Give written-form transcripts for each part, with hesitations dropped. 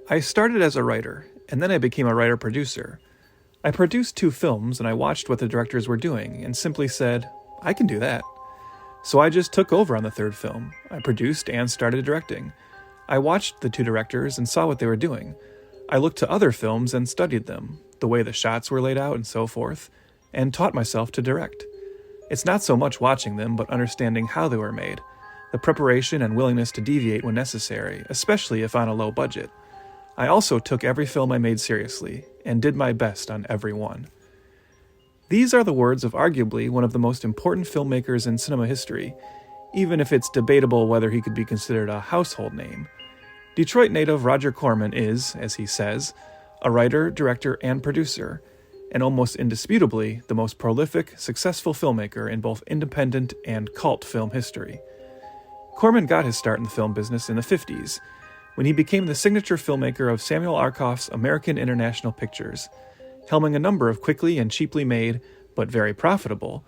I started as a writer, and then I became a writer-producer. I produced 2 films, and I watched what the directors were doing, and simply said, I can do that. So I just took over on the 3rd film. I produced and started directing. I watched the 2 directors and saw what they were doing. I looked to other films and studied them, the way the shots were laid out and so forth, and taught myself to direct. It's not so much watching them, but understanding how they were made, the preparation and willingness to deviate when necessary, especially if on a low budget. I also took every film I made seriously, and did my best on every one. These are the words of arguably one of the most important filmmakers in cinema history, even if it's debatable whether he could be considered a household name. Detroit native Roger Corman is, as he says, a writer, director, and producer, and almost indisputably the most prolific, successful filmmaker in both independent and cult film history. Corman got his start in the film business in the 50s, when he became the signature filmmaker of Samuel Arkoff's American International Pictures, helming a number of quickly and cheaply made, but very profitable,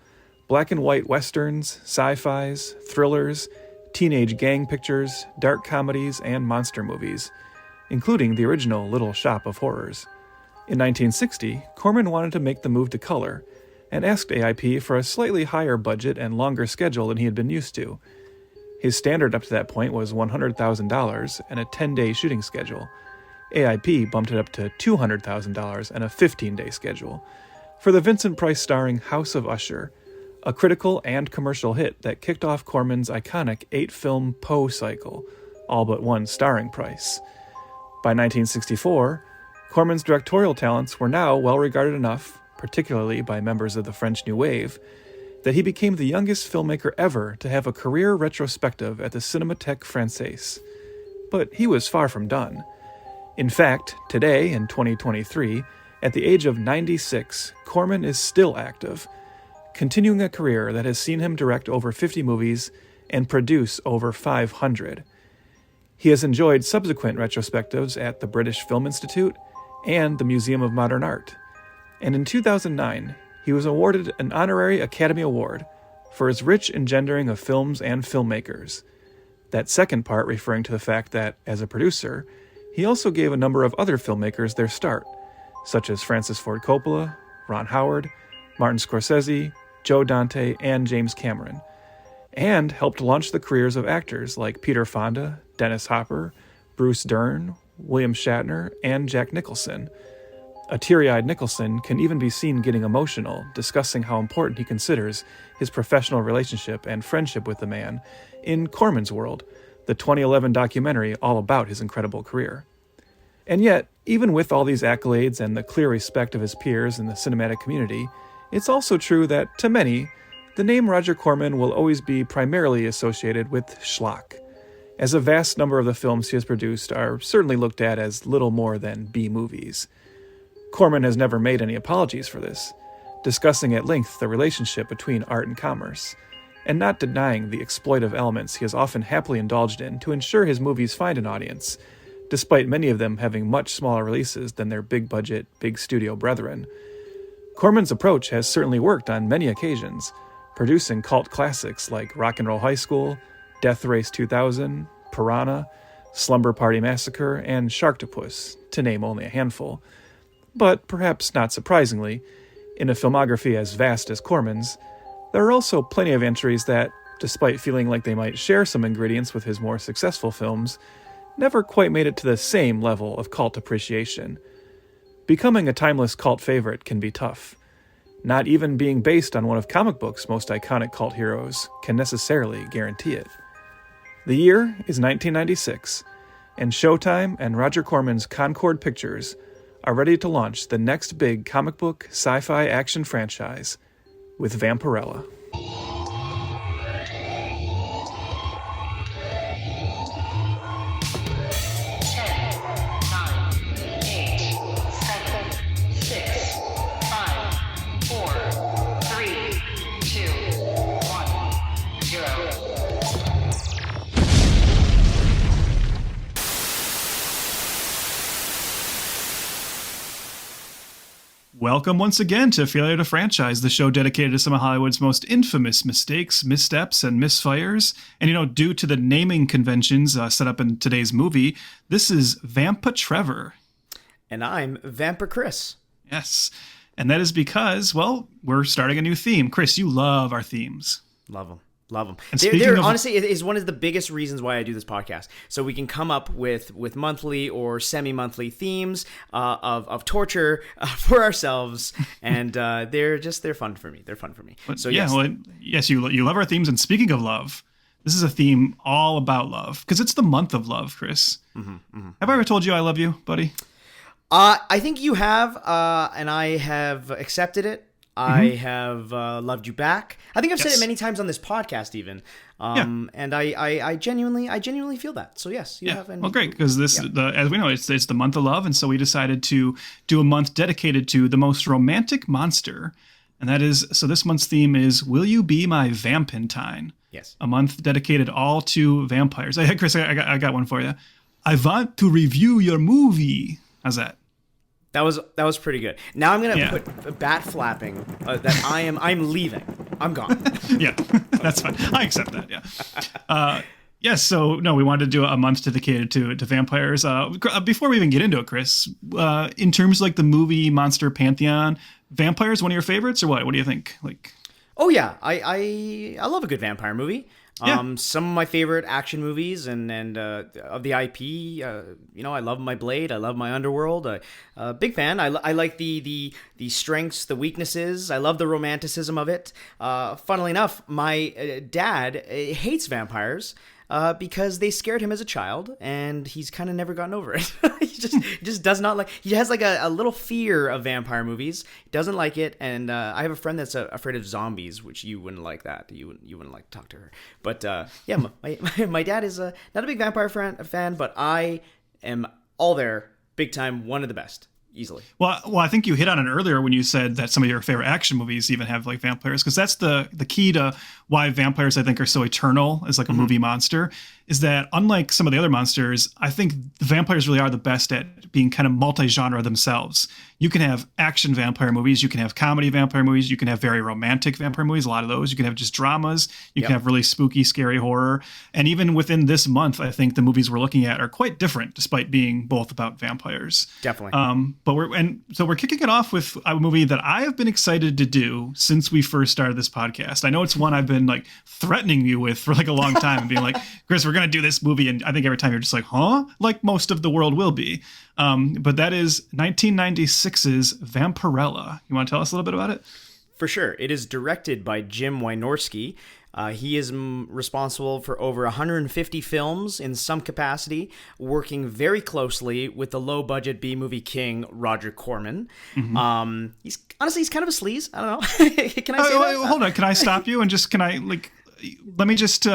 black and white westerns, sci-fis, thrillers, teenage gang pictures, dark comedies, and monster movies, including the original Little Shop of Horrors. In 1960, Corman wanted to make the move to color, and asked AIP for a slightly higher budget and longer schedule than he had been used to. His standard up to that point was $100,000 and a 10-day shooting schedule. AIP bumped it up to $200,000 and a 15-day schedule. For the Vincent Price starring House of Usher, a critical and commercial hit that kicked off Corman's iconic 8-film Poe cycle, all but one starring Price. By 1964, Corman's directorial talents were now well regarded enough, particularly by members of the French New Wave, that he became the youngest filmmaker ever to have a career retrospective at the Cinémathèque Française. But he was far from done. In fact, today, in 2023, at the age of 96, Corman is still active, continuing a career that has seen him direct over 50 movies and produce over 500. He has enjoyed subsequent retrospectives at the British Film Institute and the Museum of Modern Art. And in 2009, he was awarded an honorary Academy Award for his rich engendering of films and filmmakers. That second part referring to the fact that, as a producer, he also gave a number of other filmmakers their start, such as Francis Ford Coppola, Ron Howard, Martin Scorsese, Joe Dante, and James Cameron, and helped launch the careers of actors like Peter Fonda, Dennis Hopper, Bruce Dern, William Shatner, and Jack Nicholson. A teary-eyed Nicholson can even be seen getting emotional, discussing how important he considers his professional relationship and friendship with the man in Corman's World, the 2011 documentary all about his incredible career. And yet, even with all these accolades and the clear respect of his peers in the cinematic community, it's also true that, to many, the name Roger Corman will always be primarily associated with schlock, as a vast number of the films he has produced are certainly looked at as little more than B-movies. Corman has never made any apologies for this, discussing at length the relationship between art and commerce, and not denying the exploitive elements he has often happily indulged in to ensure his movies find an audience, despite many of them having much smaller releases than their big-budget, big-studio brethren. Corman's approach has certainly worked on many occasions, producing cult classics like Rock and Roll High School, Death Race 2000, Piranha, Slumber Party Massacre, and Sharktopus, to name only a handful. But perhaps not surprisingly, in a filmography as vast as Corman's, there are also plenty of entries that, despite feeling like they might share some ingredients with his more successful films, never quite made it to the same level of cult appreciation. Becoming a timeless cult favorite can be tough. Not even being based on one of comic books' most iconic cult heroes can necessarily guarantee it. The year is 1996, and Showtime and Roger Corman's Concord Pictures are ready to launch the next big comic book sci-fi action franchise with Vampirella. 9, 8, 7, 6, 5, 4, 3, 2, 1, 0. Welcome once again to Failure to Franchise, the show dedicated to some of Hollywood's most infamous mistakes, missteps, and misfires. And, due to the naming conventions set up in today's movie, this is Vampa Trevor. And I'm Vampir Chris. Yes. And that is because, well, we're starting a new theme. Chris, you love our themes. Love them. Love them. Honestly, it is one of the biggest reasons why I do this podcast. So we can come up with monthly or semi-monthly themes of torture for ourselves, and they're fun for me. They're fun for me. So yes, you love our themes. And speaking of love, this is a theme all about love because it's the month of love, Chris. Have I ever told you I love you, buddy? I think you have, and I have accepted it. I have loved you back. I think I've said it many times on this podcast, even. And I genuinely feel that. So yes, you have. Well, great, because as we know, it's the month of love, and so we decided to do a month dedicated to the most romantic monster, and that is this month's theme is "Will You Be My VAMPentine?" Yes, a month dedicated all to vampires. Hey, Chris, I got one for you. I want to review your movie. How's that? That was pretty good. Now I'm gonna put bat flapping that I'm leaving. I'm gone. Yeah, that's fine. I accept that. Yeah. Yes. So no, we wanted to do a month dedicated to vampires. Before we even get into it, Chris, in terms of like the movie monster pantheon, vampires one of your favorites or what? What do you think? Like. Oh yeah, I love a good vampire movie. Some of my favorite action movies and of the IP, I love my Blade. I love my Underworld. Big fan. I like the strengths, the weaknesses. I love the romanticism of it. Funnily enough, my dad hates vampires. Because they scared him as a child, and he's kind of never gotten over it. he just does not like. He has like a little fear of vampire movies. He doesn't like it, and I have a friend that's afraid of zombies, which you wouldn't like that. You wouldn't like to talk to her. But my dad is not a big vampire fan, but I am all there, big time, one of the best. Easily. Well, I think you hit on it earlier when you said that some of your favorite action movies even have like vampires, because that's the key to why vampires, I think, are so eternal as like a movie monster, is that unlike some of the other monsters, I think the vampires really are the best at being kind of multi-genre themselves. You can have action vampire movies, you can have comedy vampire movies, you can have very romantic vampire movies, a lot of those. You can have just dramas, you can have really spooky, scary horror. And even within this month, I think the movies we're looking at are quite different, despite being both about vampires. Definitely. But we're kicking it off with a movie that I have been excited to do since we first started this podcast. I know it's one I've been like threatening you with for like a long time and being like, Chris, we're going to do this movie. And I think every time you're just like, huh? Like most of the world will be. But that is 1996's Vampirella. You want to tell us a little bit about it? For sure. It is directed by Jim Wynorski. He is responsible for over 150 films in some capacity, working very closely with the low-budget B-movie king, Roger Corman. He's kind of a sleaze. I don't know. Can I say that? Hold on. Can I stop you? And let me just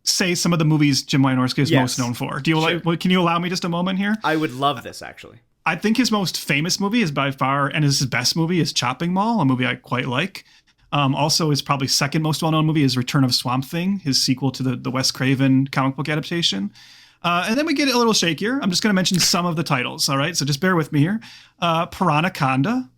say some of the movies Jim Wynorski is most known for. Can you allow me just a moment here? I would love this, actually. I think his most famous movie is by far, and his best movie is Chopping Mall, a movie I quite like. Also, his probably second most well-known movie is Return of Swamp Thing, his sequel to the Wes Craven comic book adaptation. And then we get a little shakier. I'm just going to mention some of the titles, all right? So just bear with me here. Piranhaconda,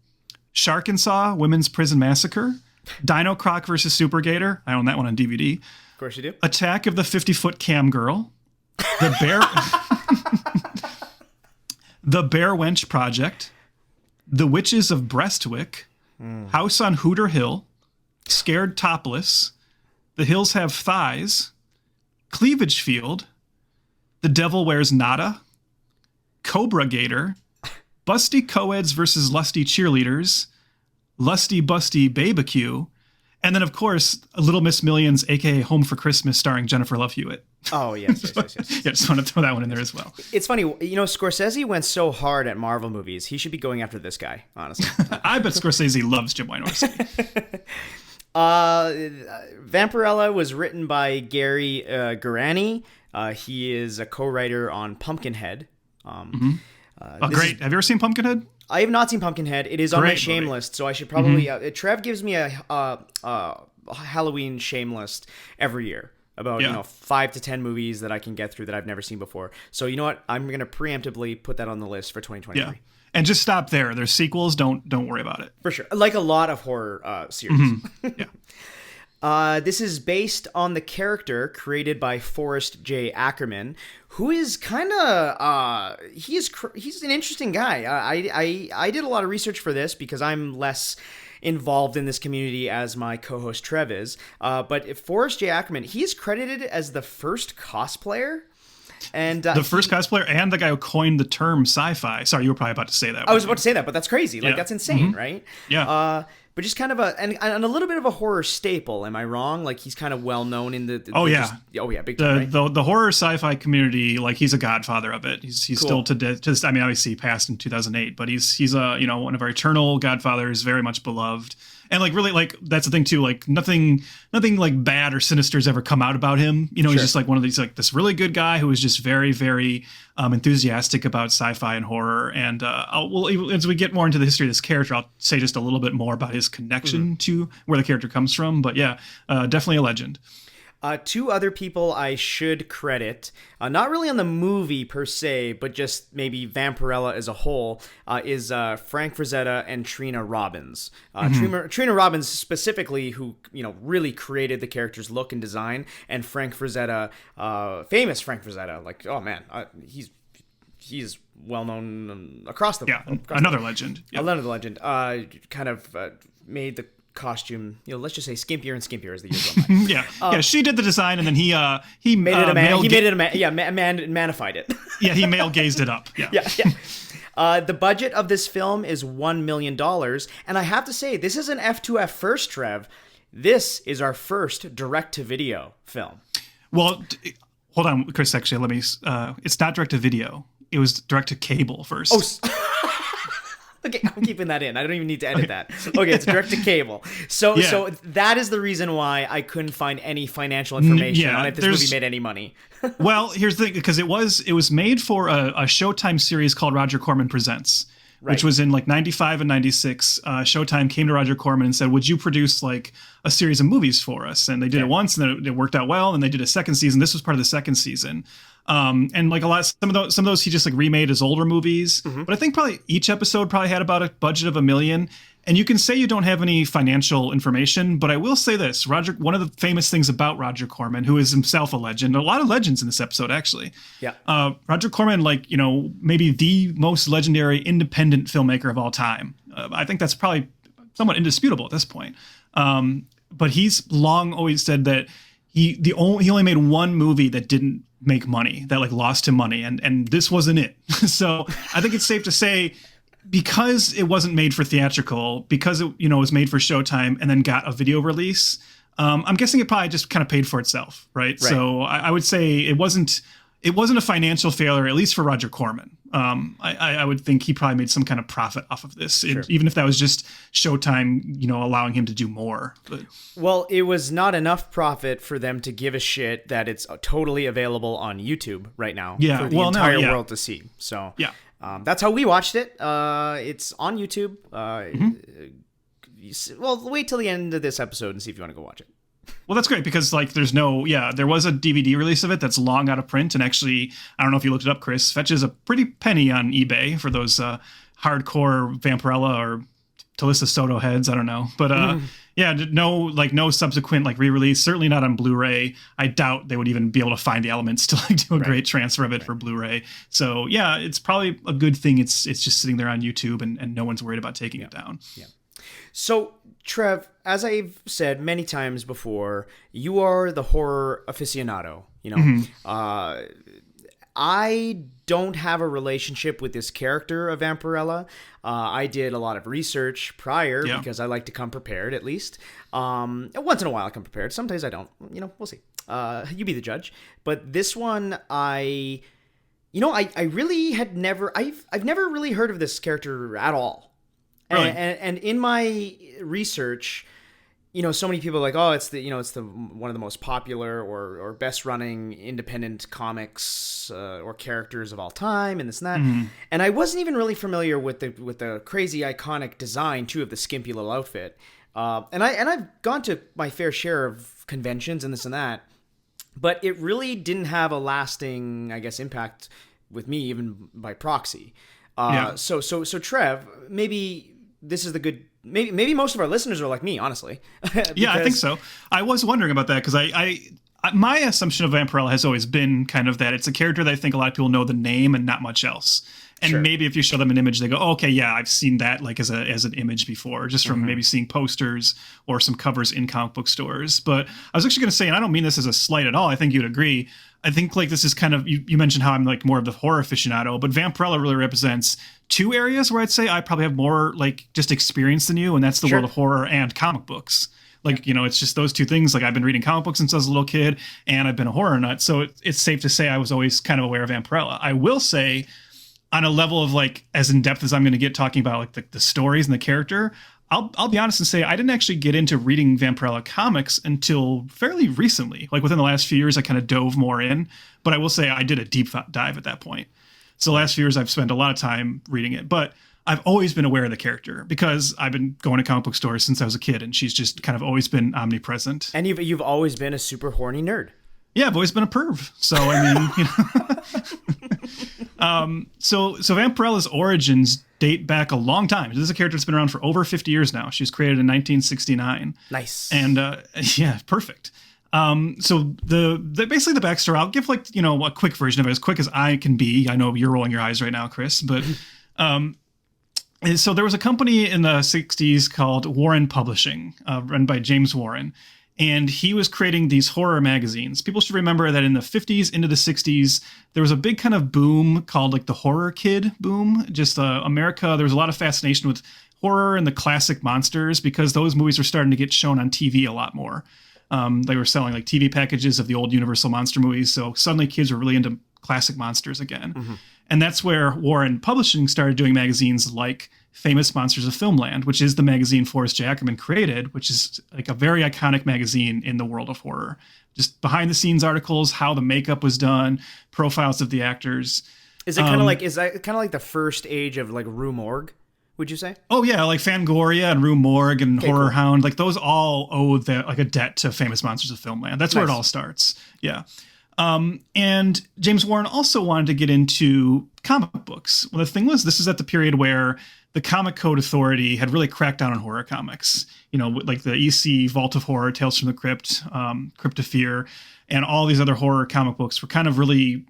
Shark-and-Saw, Women's Prison Massacre, Dino Croc versus Super Gator. I own that one on DVD. Of course you do. Attack of the 50-Foot Cam Girl, The Bear... The Bear Wench Project, The Witches of Brestwick, House on Hooter Hill, Scared Topless, The Hills Have Thighs, Cleavage Field, The Devil Wears Nada, Cobra Gator, Busty Coeds versus Lusty Cheerleaders, Lusty Busty Babacue, and then, of course, Little Miss Millions, a.k.a. Home for Christmas, starring Jennifer Love Hewitt. Oh, yes. Yeah, just want to throw that one in there as well. It's funny, Scorsese went so hard at Marvel movies. He should be going after this guy, honestly. I bet Scorsese loves Jim Wynorski. Vampirella was written by Gary Garani. He is a co-writer on Pumpkinhead. Great. Have you ever seen Pumpkinhead? I have not seen Pumpkinhead. It is on my shame list, so I should probably... Trev gives me a Halloween shame list every year. about Yeah. 5 to 10 movies that I can get through that I've never seen before. So you know what? I'm going to preemptively put that on the list for 2023. Yeah. And just stop there. There's sequels. Don't worry about it. For sure. Like a lot of horror series. Yeah. This is based on the character created by Forrest J. Ackerman, who is kind of he's an interesting guy. I did a lot of research for this because I'm less involved in this community as my co-host Trev is. But Forrest J. Ackerman, he's credited as the first cosplayer. And the first cosplayer and the guy who coined the term sci-fi. Sorry, you were probably about to say that. I was about to say that, but that's crazy. Like, that's insane, right? Yeah. But just kind of and a little bit of a horror staple. Am I wrong? Like, he's kind of well known in the big time, right? The horror sci-fi community, like, he's a godfather of it. He's cool. Still I mean, obviously he passed in 2008, but he's a one of our eternal godfathers, very much beloved. And like, really, like, that's the thing too, like, nothing like bad or sinister has ever come out about him. He's just like one of these, like, this really good guy who is just very, very enthusiastic about sci-fi and horror. And as we get more into the history of this character, I'll say just a little bit more about his connection to where the character comes from. But yeah, definitely a legend. Two other people I should credit, not really on the movie per se, but just maybe Vampirella as a whole, is Frank Frazetta and Trina Robbins. Trina Robbins specifically, who really created the character's look and design, and Frank Frazetta, famous Frank Frazetta, like, oh man, he's well known across the another legend. Yeah. Another legend. Kind of made the costume, let's just say skimpier and skimpier as the years go by. She did the design, and then he made it a man. He made it a man. Yeah, manified it. Yeah, he male gazed it up. Yeah. The budget of this film is $1 million, and I have to say, this is an F2F first, Trev. This is our first direct-to-video film. Well, hold on, Chris. Actually, let me. It's not direct-to-video. It was direct-to-cable first. Oh. Okay, I'm keeping that in. I don't even need to edit that. Okay, it's direct to cable. So that is the reason why I couldn't find any financial information on if this movie made any money. Well, here's the thing, because it was made for a Showtime series called Roger Corman Presents, which was in like 95 and 96. Showtime came to Roger Corman and said, would you produce like a series of movies for us? And they did it once, and then it worked out well, and they did a second season. This was part of the second season. And like some of those he just like remade as older movies, but I think probably each episode probably had about a budget of $1 million. And you can say you don't have any financial information, but I will say this: one of the famous things about Roger Corman, who is himself a legend, a lot of legends in this episode actually. Yeah. Roger Corman, like, maybe the most legendary independent filmmaker of all time. I think that's probably somewhat indisputable at this point. But he's long always said that he only made one movie that didn't make money, that like lost him money, and this wasn't it. So I think it's safe to say, because it wasn't made for theatrical, because it was made for Showtime and then got a video release, I'm guessing it probably just kind of paid for itself, right? So I would say it wasn't a financial failure, at least for Roger Corman. I would think he probably made some kind of profit off of this, even if that was just Showtime, allowing him to do more. But. Well, it was not enough profit for them to give a shit that it's totally available on YouTube right now for the entire world to see. So that's how we watched it. It's on YouTube. Well, wait till the end of this episode and see if you want to go watch it. Well, that's great, because like there was a DVD release of it that's long out of print, and actually, I don't know if you looked it up, Chris, fetches a pretty penny on eBay for those hardcore Vampirella or Talissa Soto heads. I don't know, but no subsequent like re-release. Certainly not on Blu-ray. I doubt they would even be able to find the elements to like do a great transfer of it for Blu-ray. So yeah, it's probably a good thing. It's just sitting there on YouTube, and no one's worried about taking it down. Yeah. So, Trev, as I've said many times before, you are the horror aficionado. I don't have a relationship with this character of Vampirella. I did a lot of research prior because I like to come prepared, at least. Once in a while I come prepared. Sometimes I don't. We'll see. You be the judge. But this one, I really had never... I've never really heard of this character at all. Really? And in my research, so many people are like, oh, it's the one of the most popular or best running independent comics or characters of all time, and this and that. And I wasn't even really familiar with the crazy iconic design too of the skimpy little outfit. And I've gone to my fair share of conventions and this and that. but it really didn't have a lasting, I guess, impact with me, even by proxy. So Trev, maybe this is the good. Maybe most of our listeners are like me, honestly. Yeah, I think so. I was wondering about that because my assumption of Vampirella has always been kind of that it's a character that I think a lot of people know the name and not much else. And maybe if you show them an image, they go, oh, okay, yeah, I've seen that like as an image before, just from maybe seeing posters or some covers in comic book stores. But I was actually going to say, and I don't mean this as a slight at all, I think you'd agree. I think like this is kind of, you mentioned how I'm like more of the horror aficionado, but Vampirella really represents two areas where I'd say I probably have more like just experience than you, and that's the world of horror and comic books. Like, you know, it's just those two things. Like I've been reading comic books since I was a little kid, and I've been a horror nut. So it's safe to say I was always kind of aware of Vampirella. I will say, on a level of like as in depth as I'm going to get talking about like the stories and the character, I'll be honest and say I didn't actually get into reading Vampirella comics until fairly recently. Like within the last few years, I kind of dove more in. But I will say I did a deep dive at that point. So the last few years, I've spent a lot of time reading it. But I've always been aware of the character because I've been going to comic book stores since I was a kid, and she's just kind of always been omnipresent. And you've always been a super horny nerd. Yeah, I've always been a perv. So I mean, you know. So Vampirella's origins date back a long time. This is a character that's been around for over 50 years now. She was created in 1969. Nice. And yeah, perfect. So the basically the backstory, I'll give like, you know, a quick version of it, as quick as I can be. I know you're rolling your eyes right now, Chris, but so there was a company in the 60s called Warren Publishing, run by James Warren. And he was creating these horror magazines. People should remember that in the 50s into the 60s, there was a big kind of boom called like the horror kid boom. Just America, there was a lot of fascination with horror and the classic monsters because those movies were starting to get shown on TV a lot more. They were selling like TV packages of the old Universal monster movies. So suddenly kids were really into classic monsters again. Mm-hmm. And that's where Warren Publishing started doing magazines like Famous Monsters of Filmland, which is the magazine Forrest J. Ackerman created, which is like a very iconic magazine in the world of horror. Just behind the scenes articles, how the makeup was done, profiles of the actors. Is that kind of like the first age of like Rue Morgue, would you say? Oh yeah, like Fangoria and Rue Morgue and Horror Hound, like those all owe like a debt to Famous Monsters of Filmland. That's where it all starts. Yeah. And James Warren also wanted to get into comic books. Well, the thing was, this is at the period where the Comic Code Authority had really cracked down on horror comics. You know, like the EC, Vault of Horror, Tales from the Crypt, Crypt of Fear, and all these other horror comic books were kind of really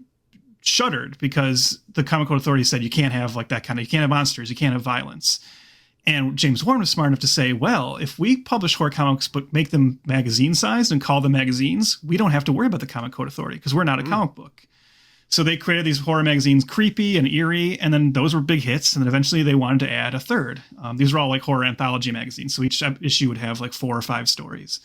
shuttered because the Comic Code Authority said you can't have like that kind of, you can't have monsters, you can't have violence. And James Warren was smart enough to say, well, if we publish horror comics but make them magazine-sized and call them magazines, we don't have to worry about the Comic Code Authority because we're not a comic book. So they created these horror magazines, creepy and eerie, and then those were big hits, and then eventually they wanted to add a third. These were all like horror anthology magazines, so each issue would have like 4 or 5 stories.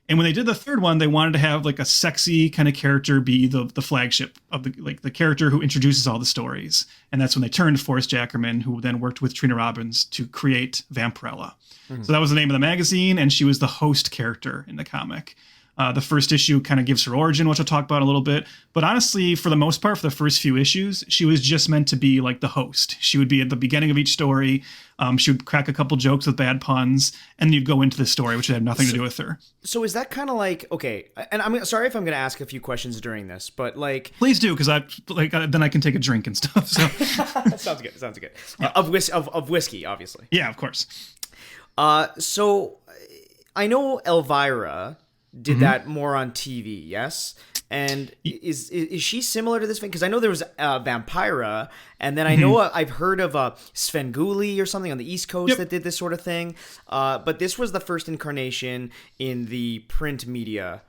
And when they did the third one, they wanted to have like a sexy kind of character be the flagship of the character who introduces all the stories. And that's when they turned to Forrest J. Ackerman, who then worked with Trina Robbins to create Vampirella. Mm-hmm. So that was the name of the magazine, and she was the host character in the comic. The first issue kind of gives her origin, which I'll talk about in a little bit. But honestly, for the most part, for the first few issues, she was just meant to be like the host. She would be at the beginning of each story. She would crack a couple jokes with bad puns, and you'd go into the story, which had nothing to do with her. So is that kind of like, okay, and I'm sorry if I'm going to ask a few questions during this, but like... Please do, because then I can take a drink and stuff. So. Sounds good. Yeah. Of whiskey, obviously. Yeah, of course. So I know Elvira did that more on TV, yes? And is she similar to this thing? Because I know there was Vampira, and then I know I've heard of Svengoolie or something on the East Coast that did this sort of thing. But this was the first incarnation in the print media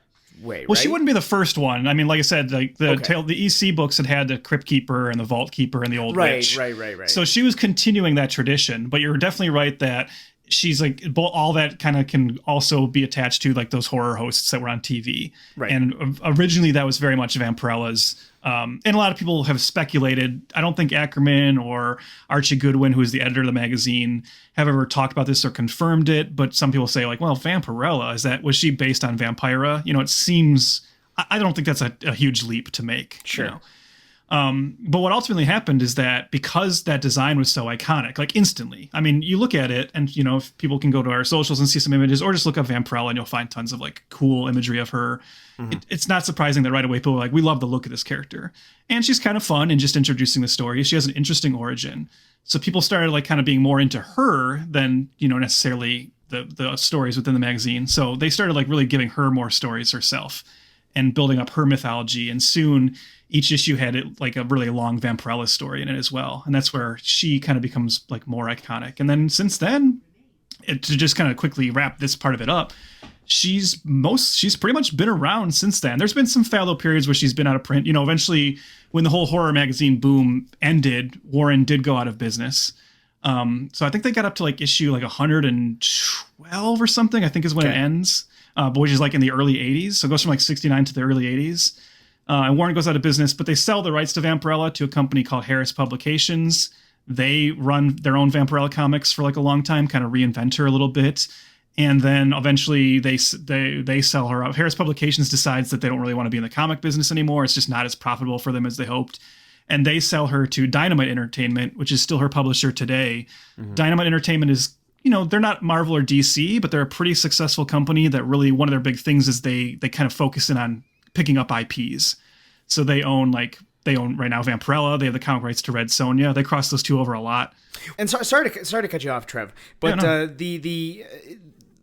way, well, right? she wouldn't be the first one. I mean, like I said, like the EC books had the Crypt Keeper and the Vault Keeper and the Old Witch. Right. So she was continuing that tradition. But you're definitely right that she's like all that kind of can also be attached to like those horror hosts that were on TV. Right. And originally that was very much Vampirella's. And a lot of people have speculated. I don't think Ackerman or Archie Goodwin, who is the editor of the magazine, have ever talked about this or confirmed it. But some people say like, well, Vampirella, was she based on Vampira? You know, it seems, I don't think that's a huge leap to make. Sure. You know? But what ultimately happened is that because that design was so iconic, like instantly, I mean, you look at it and, if people can go to our socials and see some images or just look up Vampirella and you'll find tons of like cool imagery of her. It's not surprising that right away people are like, we love the look of this character. And she's kind of fun and just introducing the story. She has an interesting origin. So people started like kind of being more into her than, necessarily the stories within the magazine. So they started like really giving her more stories herself and building up her mythology. And soon each issue had like a really long Vampirella story in it as well. And that's where she kind of becomes like more iconic. And then since then, to just kind of quickly wrap this part of it up, she's pretty much been around since then. There's been some fallow periods where she's been out of print. Eventually when the whole horror magazine boom ended, Warren did go out of business. So I think they got up to like issue like 112 or something, I think is when it ends, which is like in the early 80s. So it goes from like 69 to the early 80s. And Warren goes out of business, but they sell the rights to Vampirella to a company called Harris Publications. They run their own Vampirella comics for like a long time, kind of reinvent her a little bit. And then eventually they sell her out. Harris Publications decides that they don't really want to be in the comic business anymore. It's just not as profitable for them as they hoped. And they sell her to Dynamite Entertainment, which is still her publisher today. Dynamite Entertainment is, they're not Marvel or DC, but they're a pretty successful company that really, one of their big things is they kind of focus in on picking up IPs. So they own right now Vampirella. They have the comic rights to Red Sonja. They cross those two over a lot. And sorry to cut you off, Trev, but the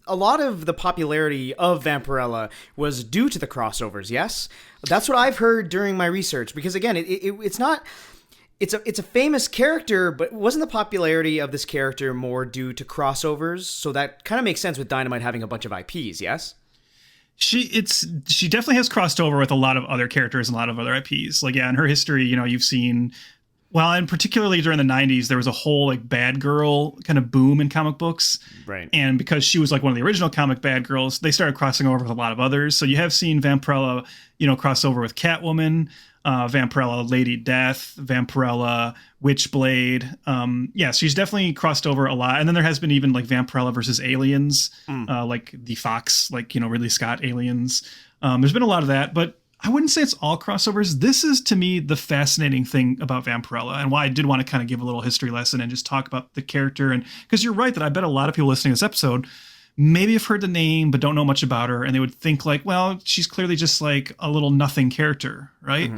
a lot of the popularity of Vampirella was due to the crossovers. Yes, that's what I've heard during my research. Because again, it's not. It's a famous character, but wasn't the popularity of this character more due to crossovers? So that kind of makes sense with Dynamite having a bunch of IPs. Yes. She definitely has crossed over with a lot of other characters and a lot of other IPs. Like, yeah, in her history, you've seen, well, and particularly during the 90s, there was a whole like bad girl kind of boom in comic books. Right. And because she was like one of the original comic bad girls, they started crossing over with a lot of others. So you have seen Vampirella, cross over with Catwoman, Vampirella Lady Death, Vampirella Witchblade. She's definitely crossed over a lot. And then there has been even like Vampirella versus Aliens, like the Fox, Ridley Scott Aliens. There's been a lot of that, but I wouldn't say it's all crossovers. This is, to me, the fascinating thing about Vampirella and why I did want to kind of give a little history lesson and just talk about the character. And because you're right that I bet a lot of people listening to this episode maybe have heard the name but don't know much about her, and they would think like, well, she's clearly just like a little nothing character, right?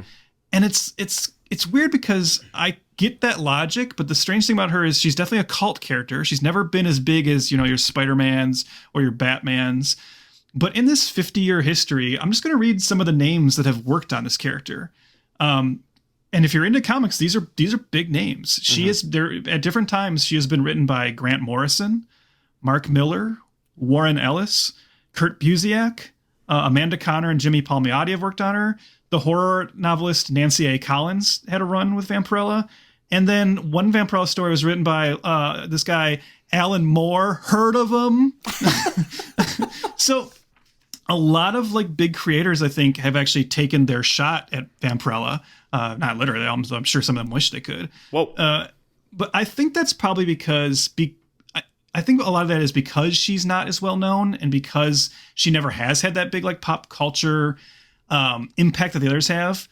And it's weird because I get that logic, but the strange thing about her is she's definitely a cult character. She's never been as big as, your Spider-Mans or your Batmans. But in this 50-year history, I'm just going to read some of the names that have worked on this character. And if you're into comics, these are big names. She is there at different times. She has been written by Grant Morrison, Mark Miller, Warren Ellis, Kurt Busiek, Amanda Connor and Jimmy Palmiotti have worked on her. The horror novelist Nancy A. Collins had a run with Vampirella. And then one Vampirella story was written by this guy, Alan Moore. Heard of him? So a lot of like big creators, I think, have actually taken their shot at Vampirella. Not literally. I'm sure some of them wish they could. Whoa. But I think that's probably because I think a lot of that is because she's not as well known and because she never has had that big like pop culture impact that the others have.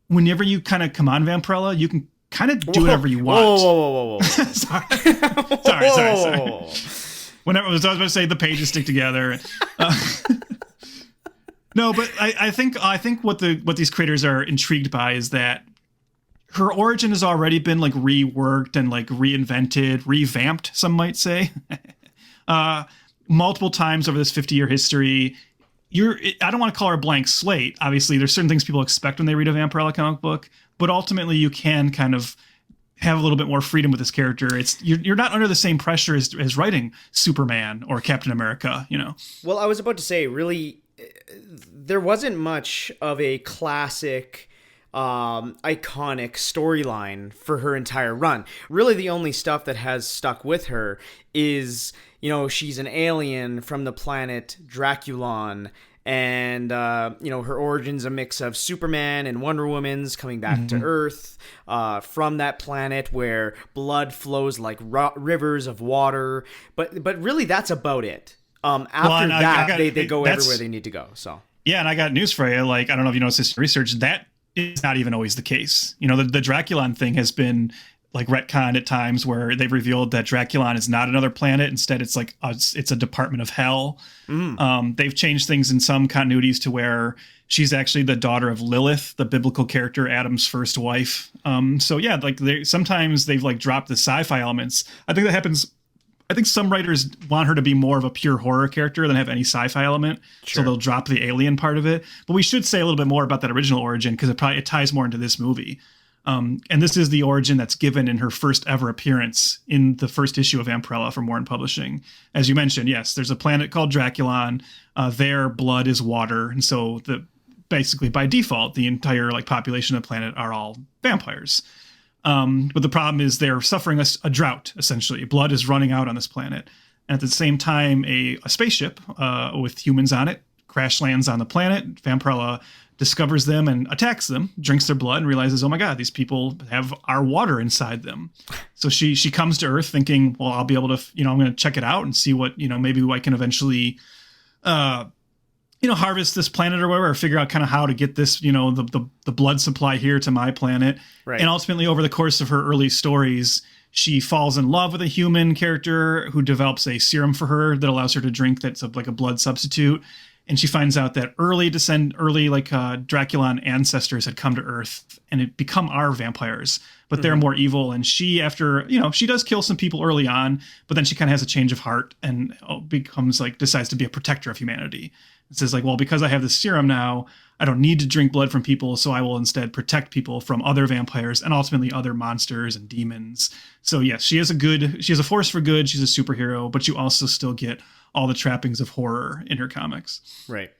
Whenever you kind of come on Vampirella, you can kind of do whatever you want. Whoa. Sorry. Whenever I was about to say the pages stick together. No, but I think what these creators are intrigued by is that her origin has already been like reworked and like reinvented, revamped, some might say, multiple times over this 50-year history. I don't want to call her a blank slate. Obviously, there's certain things people expect when they read a Vampirella comic book, but ultimately you can kind of have a little bit more freedom with this character. You're not under the same pressure as writing Superman or Captain America, Well, I was about to say, really, there wasn't much of a classic iconic storyline for her entire run. Really, the only stuff that has stuck with her is, she's an alien from the planet Draculon, and her origin's a mix of Superman and Wonder Woman's coming back to Earth from that planet where blood flows like rivers of water. But really, that's about it. After they go everywhere they need to go. So yeah, and I got news for you. Like, I don't know if you noticed this research, that is not even always the case. You know, the Draculon thing has been like retconned at times where they've revealed that Draculon is not another planet. Instead, it's like it's a department of hell. They've changed things in some continuities to where she's actually the daughter of Lilith, the biblical character, Adam's first wife. So yeah, like sometimes they've like dropped the sci-fi elements. I think that happens. I think some writers want her to be more of a pure horror character than have any sci-fi element. Sure. So they'll drop the alien part of it. But we should say a little bit more about that original origin because it ties more into this movie. And this is the origin that's given in her first ever appearance in the first issue of Vampirella from Warren Publishing. As you mentioned, yes, there's a planet called Draculon. Their blood is water. And so basically by default, the entire like population of the planet are all vampires. But the problem is they're suffering a drought, essentially. Blood is running out on this planet. And at the same time, a spaceship with humans on it crash lands on the planet. Vampirella discovers them and attacks them, drinks their blood, and realizes, oh my God, these people have our water inside them. So she comes to Earth thinking, well, I'll be able to, I'm going to check it out and see what, maybe I can eventually, harvest this planet or whatever, or figure out kind of how to get this, the blood supply here to my planet. Right. And ultimately, over the course of her early stories, she falls in love with a human character who develops a serum for her that allows her to drink that's like a blood substitute. And she finds out that early Draculon ancestors had come to Earth and had become our vampires, but they're more evil. And she, after, she does kill some people early on, but then she kind of has a change of heart and decides to be a protector of humanity. It says like, well, because I have this serum now, I don't need to drink blood from people, so I will instead protect people from other vampires and ultimately other monsters and demons. So yes, she has a force for good. She's a superhero, but you also still get all the trappings of horror in her comics. Right.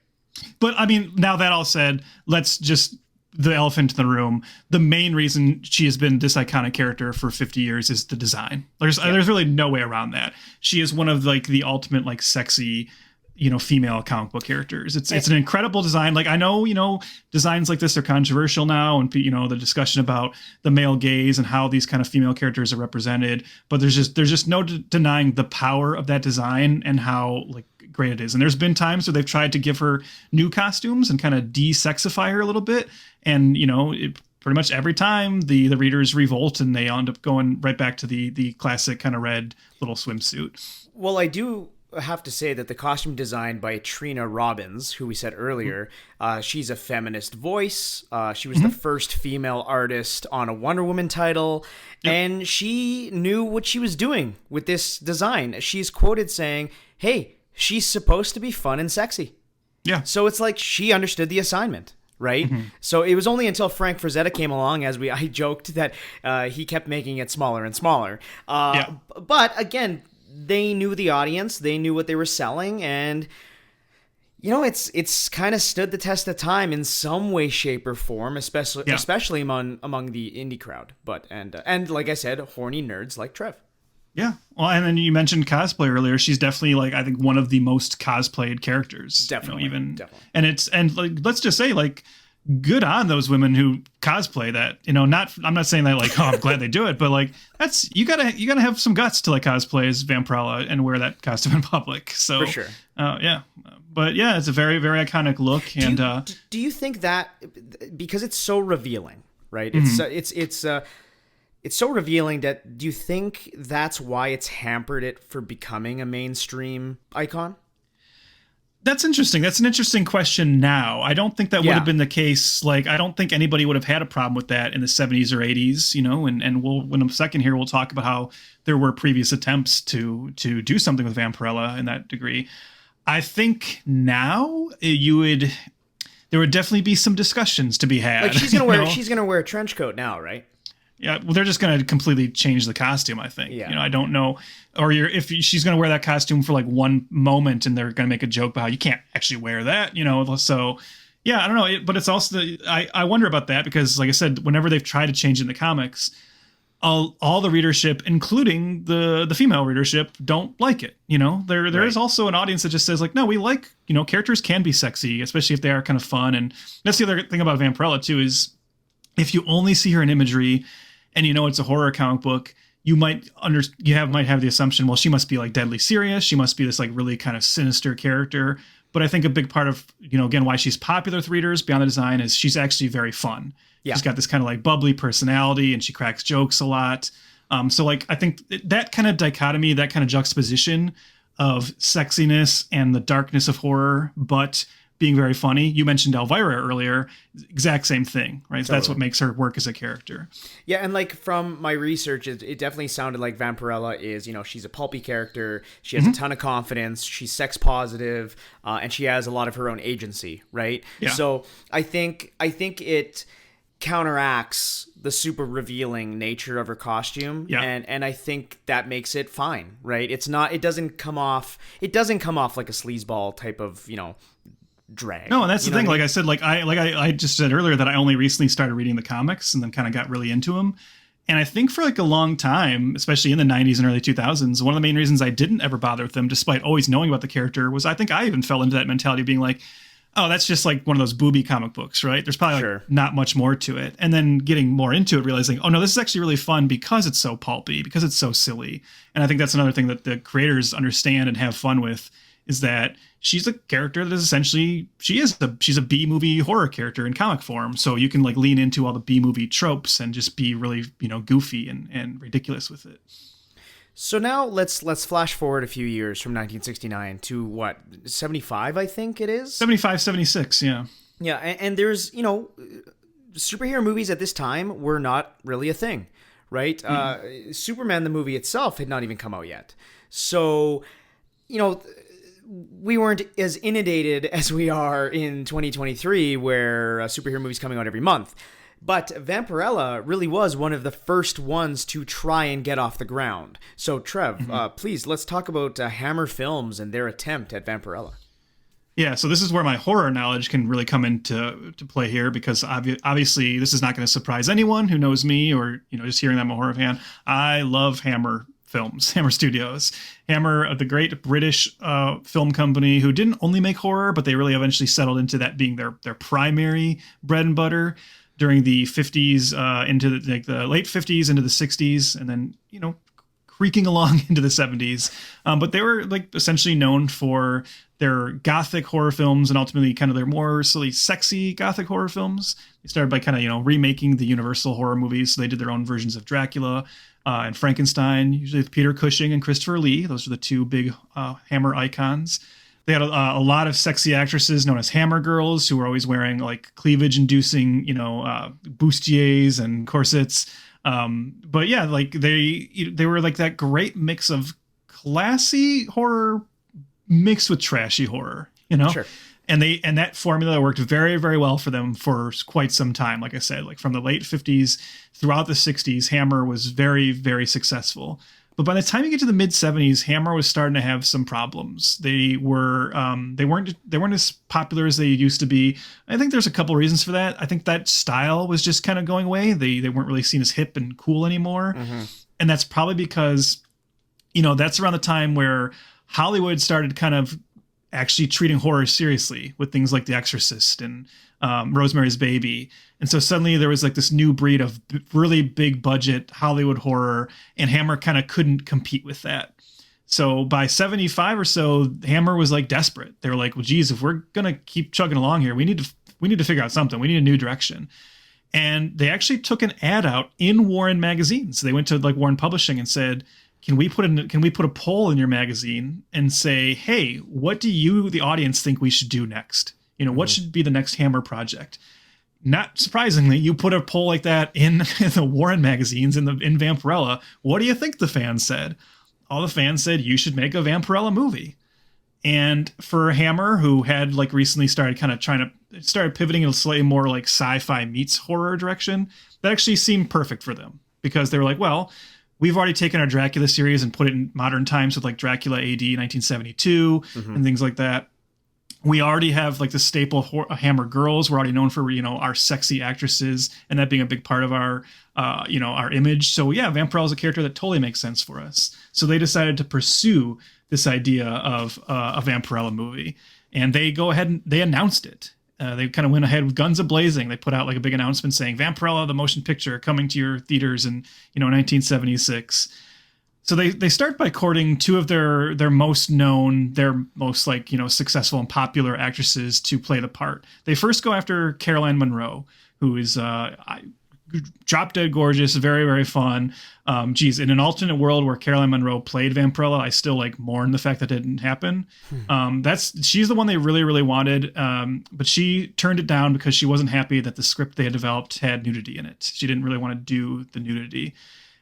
But I mean, now that all said, let's just the elephant in the room. The main reason she has been this iconic character for 50 years is the design. There's really no way around that. She is one of like the ultimate like sexy, female comic book characters. It's an incredible design. Like I know, designs like this are controversial now, and the discussion about the male gaze and how these kind of female characters are represented. But there's just no denying the power of that design and how like great it is. And there's been times where they've tried to give her new costumes and kind of de-sexify her a little bit, and pretty much every time the readers revolt and they end up going right back to the classic kind of red little swimsuit. Well, I do have to say that the costume design by Trina Robbins, who we said earlier, she's a feminist voice. She was the first female artist on a Wonder Woman title, and she knew what she was doing with this design. She's quoted saying, hey, she's supposed to be fun and sexy. Yeah. So it's like she understood the assignment. Right. Mm-hmm. So it was only until Frank Frazetta came along, I joked that he kept making it smaller and smaller. But again, they knew the audience, they knew what they were selling, and it's kind of stood the test of time in some way, shape, or form, especially among the indie crowd. But and like I said, horny nerds like Trev. Yeah. Well, and then you mentioned cosplay earlier. She's definitely like I think one of the most cosplayed characters. Definitely. Definitely. And like let's just say like good on those women who cosplay that. I'm not saying that like, oh, I'm glad they do it, but like that's you gotta have some guts to like cosplay as Vampirella and wear that costume in public. So for sure. But yeah, it's a very, very iconic look. Do you think that because it's so revealing, right? Mm-hmm. It's so revealing that do you think that's why it's hampered it for becoming a mainstream icon? That's interesting. That's an interesting question now. I don't think that would have been the case. Like, I don't think anybody would have had a problem with that in the 70s or 80s, and we'll, in a second here, we'll talk about how there were previous attempts to do something with Vampirella in that degree. I think now there would definitely be some discussions to be had. Like she's going to wear a trench coat now, right? Yeah, well, they're just going to completely change the costume, I think. Yeah. I don't know. Or if she's going to wear that costume for like one moment and they're going to make a joke about how you can't actually wear that, So, yeah, I don't know. But it's also, I wonder about that because, like I said, whenever they've tried to change in the comics, all the readership, including the female readership, don't like it. There is also an audience that just says like, no, we like, characters can be sexy, especially if they are kind of fun. And that's the other thing about Vampirella, too, is if you only see her in imagery, and it's a horror comic book, you might have the assumption, well, she must be like deadly serious. She must be this like really kind of sinister character. But I think a big part of, again, why she's popular with readers beyond the design is she's actually very fun. Yeah. She's got this kind of like bubbly personality and she cracks jokes a lot. So like, I think that kind of dichotomy, that kind of juxtaposition of sexiness and the darkness of horror, but being very funny. You mentioned Elvira earlier, exact same thing, right? Totally. So that's what makes her work as a character. Yeah, and like from my research, it definitely sounded like Vampirella is, she's a pulpy character. She has a ton of confidence. She's sex positive, and she has a lot of her own agency, right? Yeah. So I think it counteracts the super revealing nature of her costume, and I think that makes it fine, right? It doesn't come off like a sleazeball type of, drag. No, and that's the thing. Like I said, I just said earlier that I only recently started reading the comics and then kind of got really into them. And I think for like a long time, especially in the 90s and early 2000s, one of the main reasons I didn't ever bother with them, despite always knowing about the character, was I think I even fell into that mentality of being like, oh, that's just like one of those booby comic books, right? There's probably like not much more to it. And then getting more into it, realizing, oh no, this is actually really fun because it's so pulpy, because it's so silly. And I think that's another thing that the creators understand and have fun with, is that she's a character that is essentially, she's a B-movie horror character in comic form. So you can like lean into all the B-movie tropes and just be really, goofy and ridiculous with it. So now let's flash forward a few years from 1969 to what, 75, I think it is? 75, 76, yeah. Yeah, and there's, superhero movies at this time were not really a thing, right? Superman, the movie itself, had not even come out yet. So, we weren't as inundated as we are in 2023, where superhero movies coming out every month. But Vampirella really was one of the first ones to try and get off the ground. So, Trev, please, let's talk about Hammer Films and their attempt at Vampirella. Yeah, so this is where my horror knowledge can really come into play here, because obviously this is not going to surprise anyone who knows me or, just hearing that I'm a horror fan. I love Hammer Films, Hammer Studios. Hammer, the great British film company who didn't only make horror, but they really eventually settled into that being their primary bread and butter during the 50s into the late 50s into the 60s, and then, creaking along into the 70s. But they were like essentially known for their gothic horror films and ultimately kind of their more silly, sexy gothic horror films. They started by kind of, remaking the Universal horror movies. So they did their own versions of Dracula and Frankenstein, usually with Peter Cushing and Christopher Lee. Those are the two big Hammer icons. They had a lot of sexy actresses known as Hammer Girls who were always wearing like cleavage-inducing, bustiers and corsets. But yeah, like they were like that great mix of classy horror mixed with trashy horror, Sure. And that formula worked very, very well for them for quite some time. Like I said, like from the late 50s throughout the 60s, Hammer was very, very successful. But by the time you get to the mid 70s, Hammer was starting to have some problems. They weren't as popular as they used to be. I think there's a couple reasons for that. I think that style was just kind of going away. They weren't really seen as hip and cool anymore. Mm-hmm. And that's probably because, that's around the time where Hollywood started kind of actually treating horror seriously with things like The Exorcist and Rosemary's Baby. And so suddenly there was like this new breed of really big budget Hollywood horror, and Hammer kind of couldn't compete with that. So by 75 or so, Hammer was like desperate. They were like, well, geez, if we're going to keep chugging along here, we need to figure out something. We need a new direction. And they actually took an ad out in Warren magazine. So they went to like Warren Publishing and said, can we put a poll in your magazine and say, hey, what do you, the audience, think we should do next? What should be the next Hammer project? Not surprisingly, you put a poll like that in the Warren magazines in Vampirella. What do you think the fans said? All the fans said you should make a Vampirella movie. And for Hammer, who had like recently started pivoting in a slightly more like sci-fi meets horror direction, that actually seemed perfect for them, because they were like, well, we've already taken our Dracula series and put it in modern times with like Dracula AD 1972 and things like that. We already have like the staple Hammer Girls. We're already known for, our sexy actresses, and that being a big part of our image. So yeah, Vampirella is a character that totally makes sense for us. So they decided to pursue this idea of a Vampirella movie, and they go ahead and they announced it. They kind of went ahead with guns a-blazing. They put out like a big announcement saying Vampirella, the motion picture, coming to your theaters in, 1976. So they start by courting two of their most known, their most like, successful and popular actresses to play the part. They first go after Caroline Munro, who is drop dead gorgeous, very, very fun. In an alternate world where Caroline Munro played Vampirella, I still like mourn the fact that didn't happen. She's the one they really, really wanted. But she turned it down because she wasn't happy that the script they had developed had nudity in it. She didn't really want to do the nudity.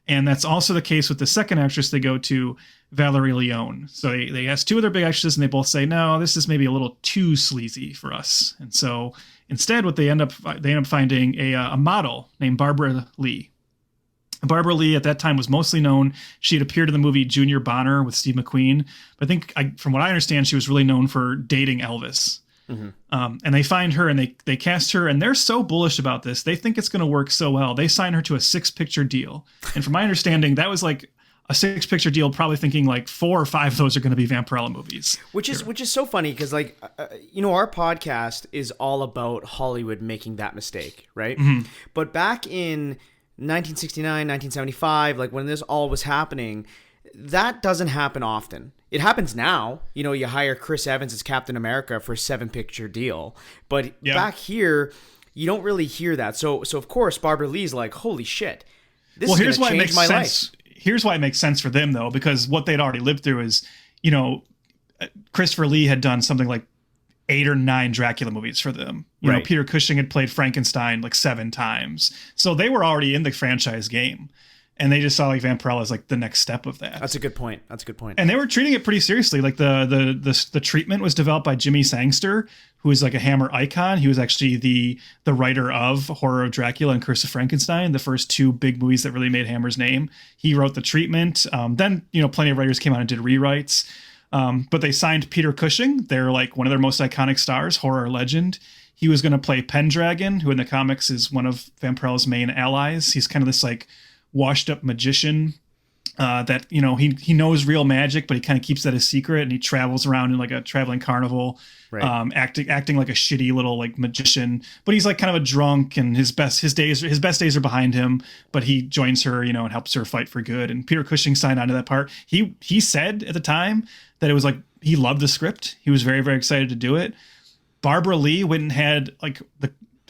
And that's also the case with the second actress they go to, Valerie Leone. So they ask two of their big actresses, and they both say, no, this is maybe a little too sleazy for us. And so instead, what they end up finding a model named Barbara Lee. Barbara Lee at that time was mostly known. She had appeared in the movie Junior Bonner with Steve McQueen. But I think, from what I understand, she was really known for dating Elvis. And they find her and they cast her, and they're so bullish about this. They think it's going to work so well. They sign her to a 6-picture deal. And from my understanding, that was like a 6-picture deal, probably thinking like 4 or 5 of those are going to be Vampirella movies. Which is so funny because our podcast is all about Hollywood making that mistake, right? But back in 1969, 1975, like when this all was happening, that doesn't happen often. It happens now. You hire Chris Evans as Captain America for a 7-picture deal. But back here, you don't really hear that. So of course, Barbara Lee's like, holy shit, this is going to change my life. Here's why it makes sense for them, though, because what they'd already lived through is, Christopher Lee had done something like 8 or 9 Dracula movies for them. You know, Peter Cushing had played Frankenstein like 7 times. So they were already in the franchise game. And they just saw like Vampirella as like the next step of that. That's a good point. And they were treating it pretty seriously. Like the treatment was developed by Jimmy Sangster, who is like a Hammer icon. He was actually the writer of Horror of Dracula and Curse of Frankenstein, the first 2 big movies that really made Hammer's name. He wrote the treatment. Then plenty of writers came out and did rewrites. But they signed Peter Cushing. They're like one of their most iconic stars, horror legend. He was going to play Pendragon, who in the comics is one of Vampirella's main allies. He's kind of this like washed up magician that he knows real magic, but he kind of keeps that a secret, and he travels around in like a traveling carnival, acting like a shitty little like magician. But he's like kind of a drunk, and his best days are behind him. But he joins her, and helps her fight for good. And Peter Cushing signed onto that part. He said at the time that it was like he loved the script. He was very, very excited to do it. Barbara Lee went and had like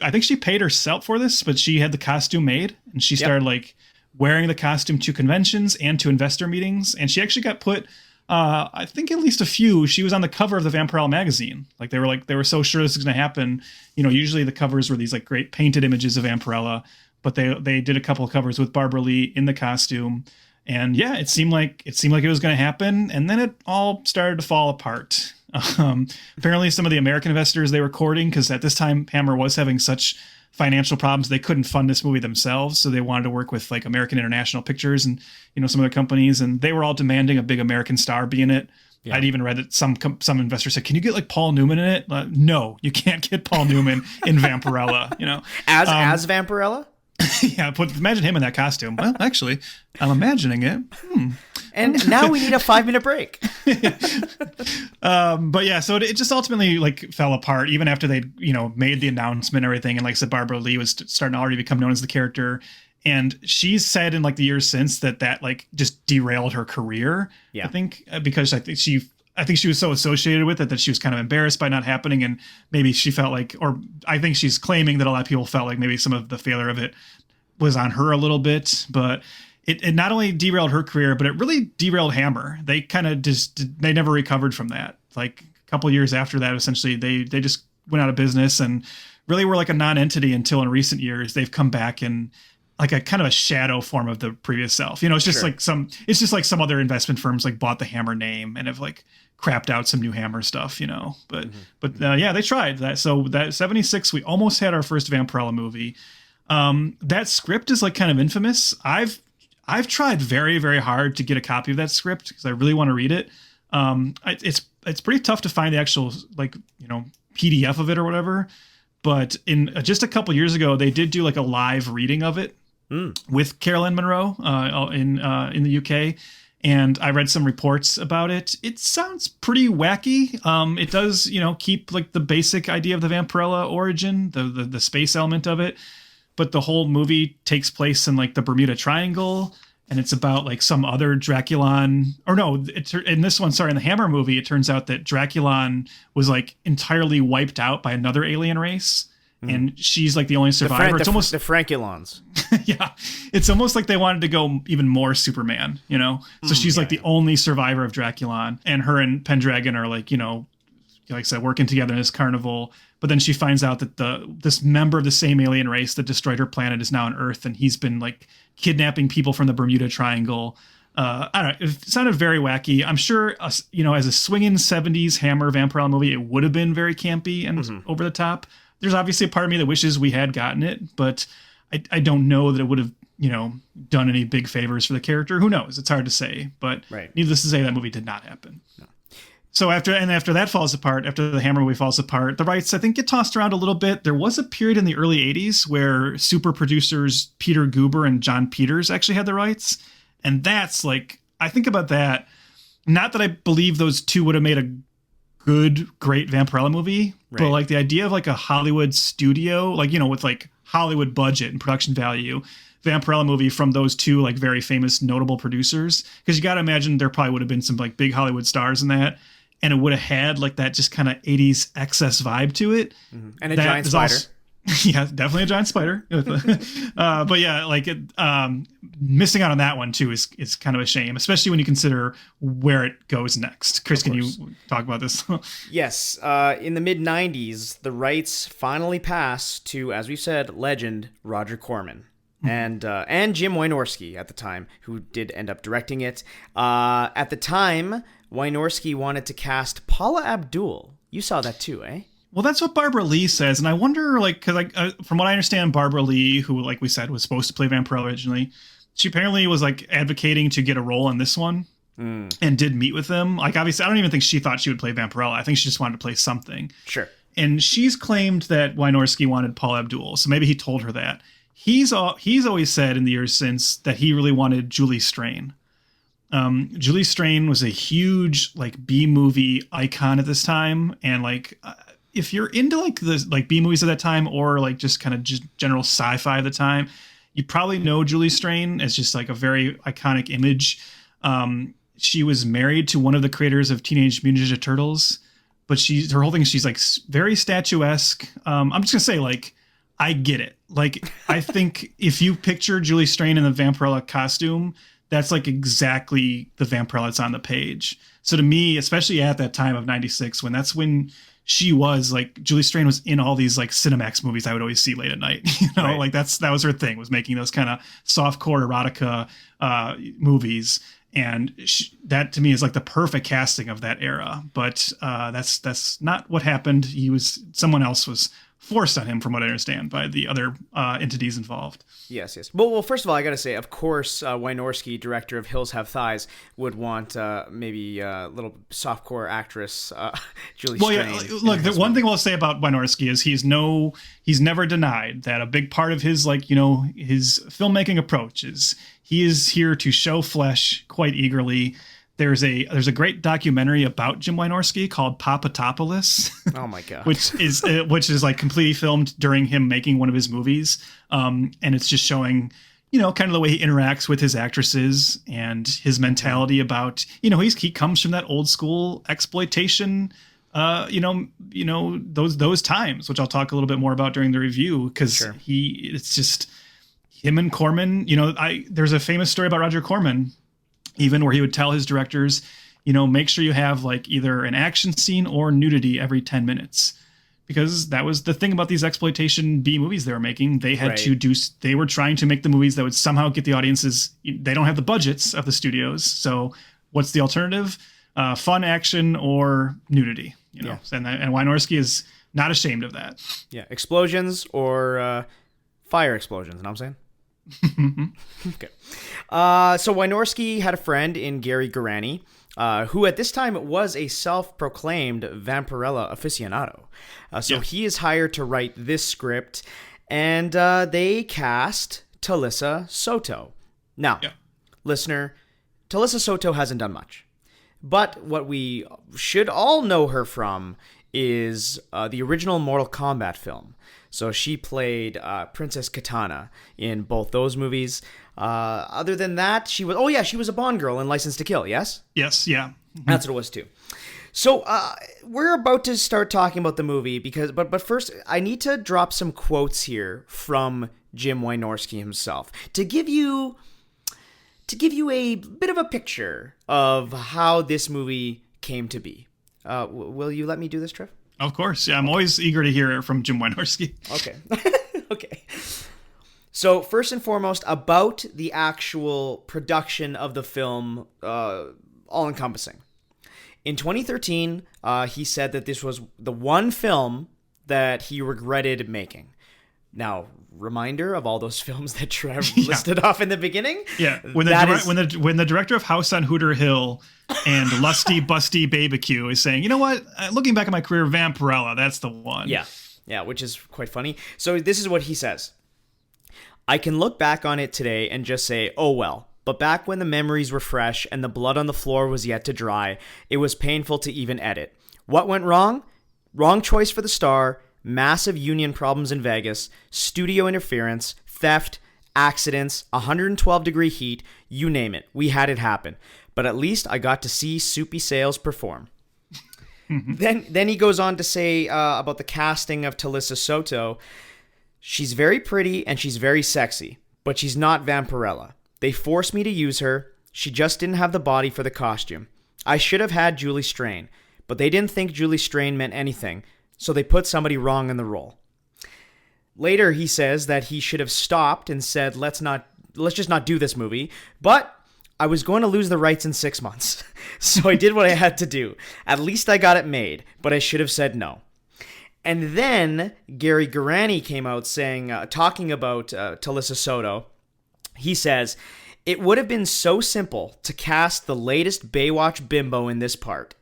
I think she paid herself for this, but she had the costume made, and she started like wearing the costume to conventions and to investor meetings. And she actually got put, I think at least a few, she was on the cover of the Vampirella magazine. Like they were so sure this was going to happen. Usually the covers were these like great painted images of Vampirella, but they did a couple of covers with Barbara Lee in the costume. And yeah, it seemed like it was going to happen. And then it all started to fall apart. Apparently some of the American investors they were courting, because at this time Hammer was having such financial problems, they couldn't fund this movie themselves, so they wanted to work with like American International Pictures and some other companies, and they were all demanding a big American star be in it. I'd even read that some investors said, "Can you get like Paul Newman in it?" No, you can't get Paul Newman in Vampirella. As Vampirella. Yeah, imagine him in that costume. Well, actually, I'm imagining it. And now we need a 5-minute break. But yeah, so it just ultimately like fell apart even after they made the announcement and everything. And like I said, Barbara Lee was starting to already become known as the character. And she's said in like the years since that like just derailed her career. Yeah. I think because I think she was so associated with it that she was kind of embarrassed by not happening. And maybe she felt like, or I think she's claiming that a lot of people felt like maybe some of the failure of it was on her a little bit, but it not only derailed her career, but it really derailed Hammer. They kind of they never recovered from that. Like a couple of years after that, essentially they just went out of business and really were like a non-entity until in recent years they've come back in like a kind of a shadow form of the previous self. It's just like some other investment firms like bought the Hammer name and have like crapped out some new Hammer stuff, but yeah, they tried that. So that 76, we almost had our first Vampirella movie. That script is like kind of infamous. I've tried very, very hard to get a copy of that script because I really want to read it. It's pretty tough to find the actual PDF of it or whatever. But in just a couple years ago, they did do like a live reading of it with Caroline Munro in the UK. And I read some reports about it. It sounds pretty wacky. It does, keep like the basic idea of the Vampirella origin, the space element of it. But the whole movie takes place in like the Bermuda Triangle. and it's about like some other Draculon, or no, in this one, sorry, in the Hammer movie, it turns out that Draculon was like entirely wiped out by another alien race, and she's like the only survivor. It's almost the Frankulons. yeah, it's almost like they wanted to go even more Superman, you know. So she's like the only survivor of Draculon, and her and Pendragon are like, you know, like I said, working together in this carnival. But then she finds out that this member of the same alien race that destroyed her planet is now on Earth, and he's been like kidnapping people from the Bermuda Triangle. I don't know. It sounded very wacky. I'm sure, you know, as a swinging 70s Hammer Vampirella movie, it would have been very campy and over the top. There's obviously a part of me that wishes we had gotten it, but I don't know that it would have, you know, done any big favors for the character. Who knows? It's hard to say. But needless to say, that movie did not happen. No. So after that falls apart, after the Hammer movie falls apart, the rights, I think, get tossed around a little bit. There was a period in the early 80s where super producers Peter Guber and John Peters actually had the rights. And that's like, I think about that. Not that I believe those two would have made a good, great Vampirella movie, but like the idea of like a Hollywood studio, like, you know, with like Hollywood budget and production value, Vampirella movie from those two like very famous, notable producers. Because you got to imagine there probably would have been some like big Hollywood stars in that. And it would have had like that just kind of 80s excess vibe to it. And a giant spider. Yeah, definitely a giant spider. But yeah, like missing out on that one too is kind of a shame, especially when you consider where it goes next. Chris, can you talk about this? Yes. In the mid-90s, the rights finally passed to, as we've said, legend Roger Corman. And Jim Wynorski at the time, who did end up directing it. At the time, Wynorski wanted to cast Paula Abdul. You saw that too, eh? Well, that's what Barbara Lee says, and I wonder, like, because from what I understand, Barbara Lee, who, like we said, was supposed to play Vampirella originally, she apparently was like advocating to get a role in this one, and did meet with them. Like, obviously, I don't even think she thought she would play Vampirella. I think she just wanted to play something. Sure. And she's claimed that Wynorski wanted Paula Abdul, so maybe he told her that. He's always said in the years since that he really wanted Julie Strain. Julie Strain was a huge like B-movie icon at this time, and like if you're into like the like B movies at that time, or like just kind of just general sci-fi at the time, you probably know Julie Strain as just like a very iconic image. She was married to one of the creators of Teenage Mutant Ninja Turtles, but her whole thing is she's like very statuesque. I'm just gonna say, like, I get it. Like, I think if you picture Julie Strain in the Vampirella costume, that's like exactly the Vampirella that's on the page. So to me, especially at that time of 96, that's when she was like, Julie Strain was in all these like Cinemax movies I would always see late at night. You know, like that was her thing, was making those kind of softcore erotica movies. And that to me is like the perfect casting of that era. But that's not what happened. Someone else was forced on him, from what I understand, by the other entities involved. Yes. Well, first of all, I got to say, of course, Wynorski, director of Hills Have Thighs, would want maybe a little softcore actress, Julie Strain. Well, yeah, look, the one thing we'll say about Wynorski is he's never denied that a big part of his, like, you know, his filmmaking approach is he is here to show flesh quite eagerly. There's a great documentary about Jim Wynorski called Papatopoulos. Oh my god! which is like completely filmed during him making one of his movies, and it's just showing, you know, kind of the way he interacts with his actresses and his mentality about, you know, he comes from that old school exploitation, you know those times, which I'll talk a little bit more about during the review, because it's just him and Corman. You know, there's a famous story about Roger Corman, even, where he would tell his directors, you know, make sure you have like either an action scene or nudity every 10 minutes. Because that was the thing about these exploitation B movies they were making. They had they were trying to make the movies that would somehow get the audiences. They don't have the budgets of the studios. So what's the alternative? Fun action or nudity, you know? Yeah. And Wynorski is not ashamed of that. Yeah. Explosions or fire explosions. You know what I'm saying? Okay. So Wynorski had a friend in Gary Garani, who at this time was a self-proclaimed Vampirella aficionado. He is hired to write this script, and they cast Talissa Soto. Now, listener, Talissa Soto hasn't done much, but what we should all know her from is the original Mortal Kombat film. So she played Princess Katana in both those movies. Other than that, she was a Bond girl in License to Kill, yes? Yes, yeah. That's what it was too. So we're about to start talking about the movie but first I need to drop some quotes here from Jim Wynorski himself to give you a bit of a picture of how this movie came to be. Will you let me do this, Trev? Of course. Yeah, I'm always eager to hear it from Jim Wynorski. Okay. Okay. So first and foremost, about the actual production of the film, all-encompassing. In 2013, he said that this was the one film that he regretted making. Now, reminder of all those films that Trev listed off in the beginning. Yeah, when the director of House on Hooter Hill and Lusty Busty Babycue is saying, you know what, looking back at my career, Vampirella, that's the one. Yeah, which is quite funny. So this is what he says. I can look back on it today and just say, oh well. But back when the memories were fresh and the blood on the floor was yet to dry, it was painful to even edit. What went wrong? Wrong choice for the star, massive union problems in Vegas, studio interference, theft, accidents, 112-degree heat, you name it. We had it happen. But at least I got to see Soupy Sales perform. Then he goes on to say about the casting of Talisa Soto, she's very pretty and she's very sexy, but she's not Vampirella. They forced me to use her. She just didn't have the body for the costume. I should have had Julie Strain, but they didn't think Julie Strain meant anything, so they put somebody wrong in the role. Later, he says that he should have stopped and said, let's just not do this movie, but I was going to lose the rights in 6 months, so I did what I had to do. At least I got it made, but I should have said no. And then Gary Garani came out saying, talking about Talisa Soto. He says, it would have been so simple to cast the latest Baywatch bimbo in this part.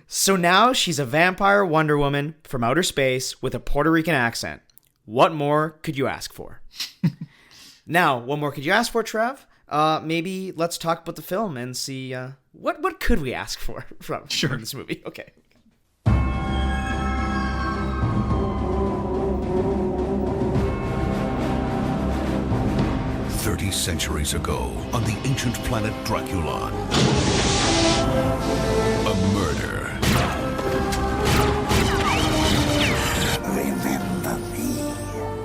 So now she's a vampire Wonder Woman from outer space with a Puerto Rican accent. What more could you ask for? Now, what more could you ask for, Trev? Maybe let's talk about the film and see what could we ask for from this movie. Okay. 30 centuries ago, on the ancient planet Draculon, a murder. Remember me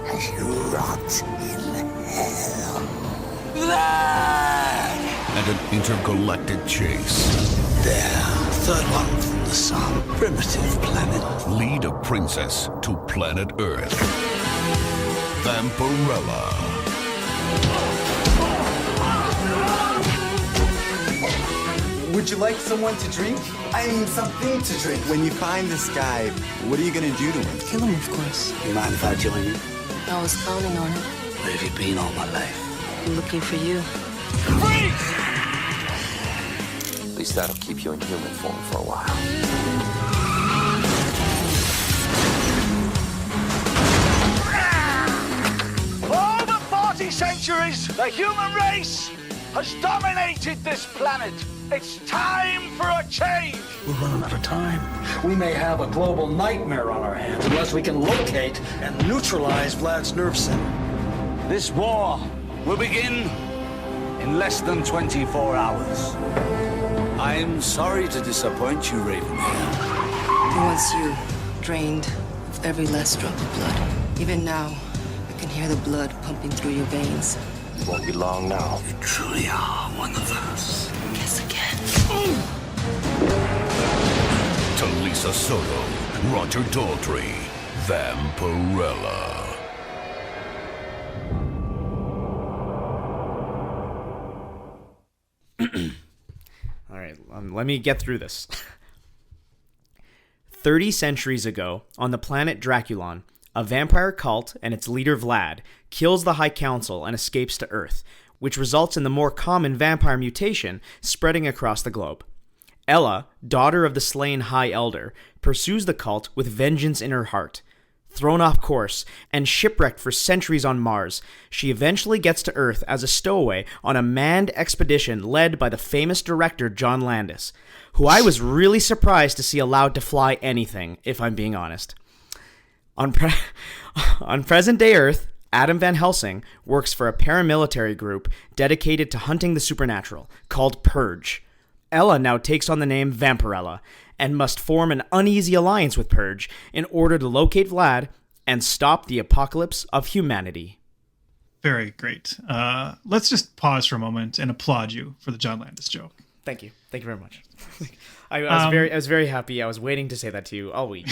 as you rot in hell. And an intergalactic chase. There, third one from the sun, primitive planet. Lead a princess to planet Earth. Vampirella. Would you like someone to drink? I mean, something to drink. When you find this guy, what are you gonna do to him? Kill him, of course. You mind if I join you? I was counting on it. Where have you been all my life? I'm looking for you. Freeze! At least that'll keep you in human form for a while. For over 40 centuries, the human race has dominated this planet. It's time for a change. We're running out of time. We may have a global nightmare on our hands unless we can locate and neutralize Vlad's nerve center. This war will begin in less than 24 hours. I'm sorry to disappoint you, Ravenhair. Once you drained of every last drop of blood. Even now, I can hear the blood pumping through your veins. It won't be long now. You truly are one of us. Guess again. Talisa Soto, Roger Daltrey, Vampirella. All right, let me get through this. 30 centuries ago, on the planet Draculon, a vampire cult and its leader Vlad kills the High Council and escapes to Earth, which results in the more common vampire mutation spreading across the globe. Ella, daughter of the slain High Elder, pursues the cult with vengeance in her heart. Thrown off course and shipwrecked for centuries on Mars, she eventually gets to Earth as a stowaway on a manned expedition led by the famous director John Landis, who I was really surprised to see allowed to fly anything, if I'm being honest. On present-day Earth, Adam Van Helsing works for a paramilitary group dedicated to hunting the supernatural, called Purge. Ella now takes on the name Vampirella and must form an uneasy alliance with Purge in order to locate Vlad and stop the apocalypse of humanity. Very great. Let's just pause for a moment and applaud you for the John Landis joke. Thank you. Thank you very much. I was very happy. I was waiting to say that to you all week.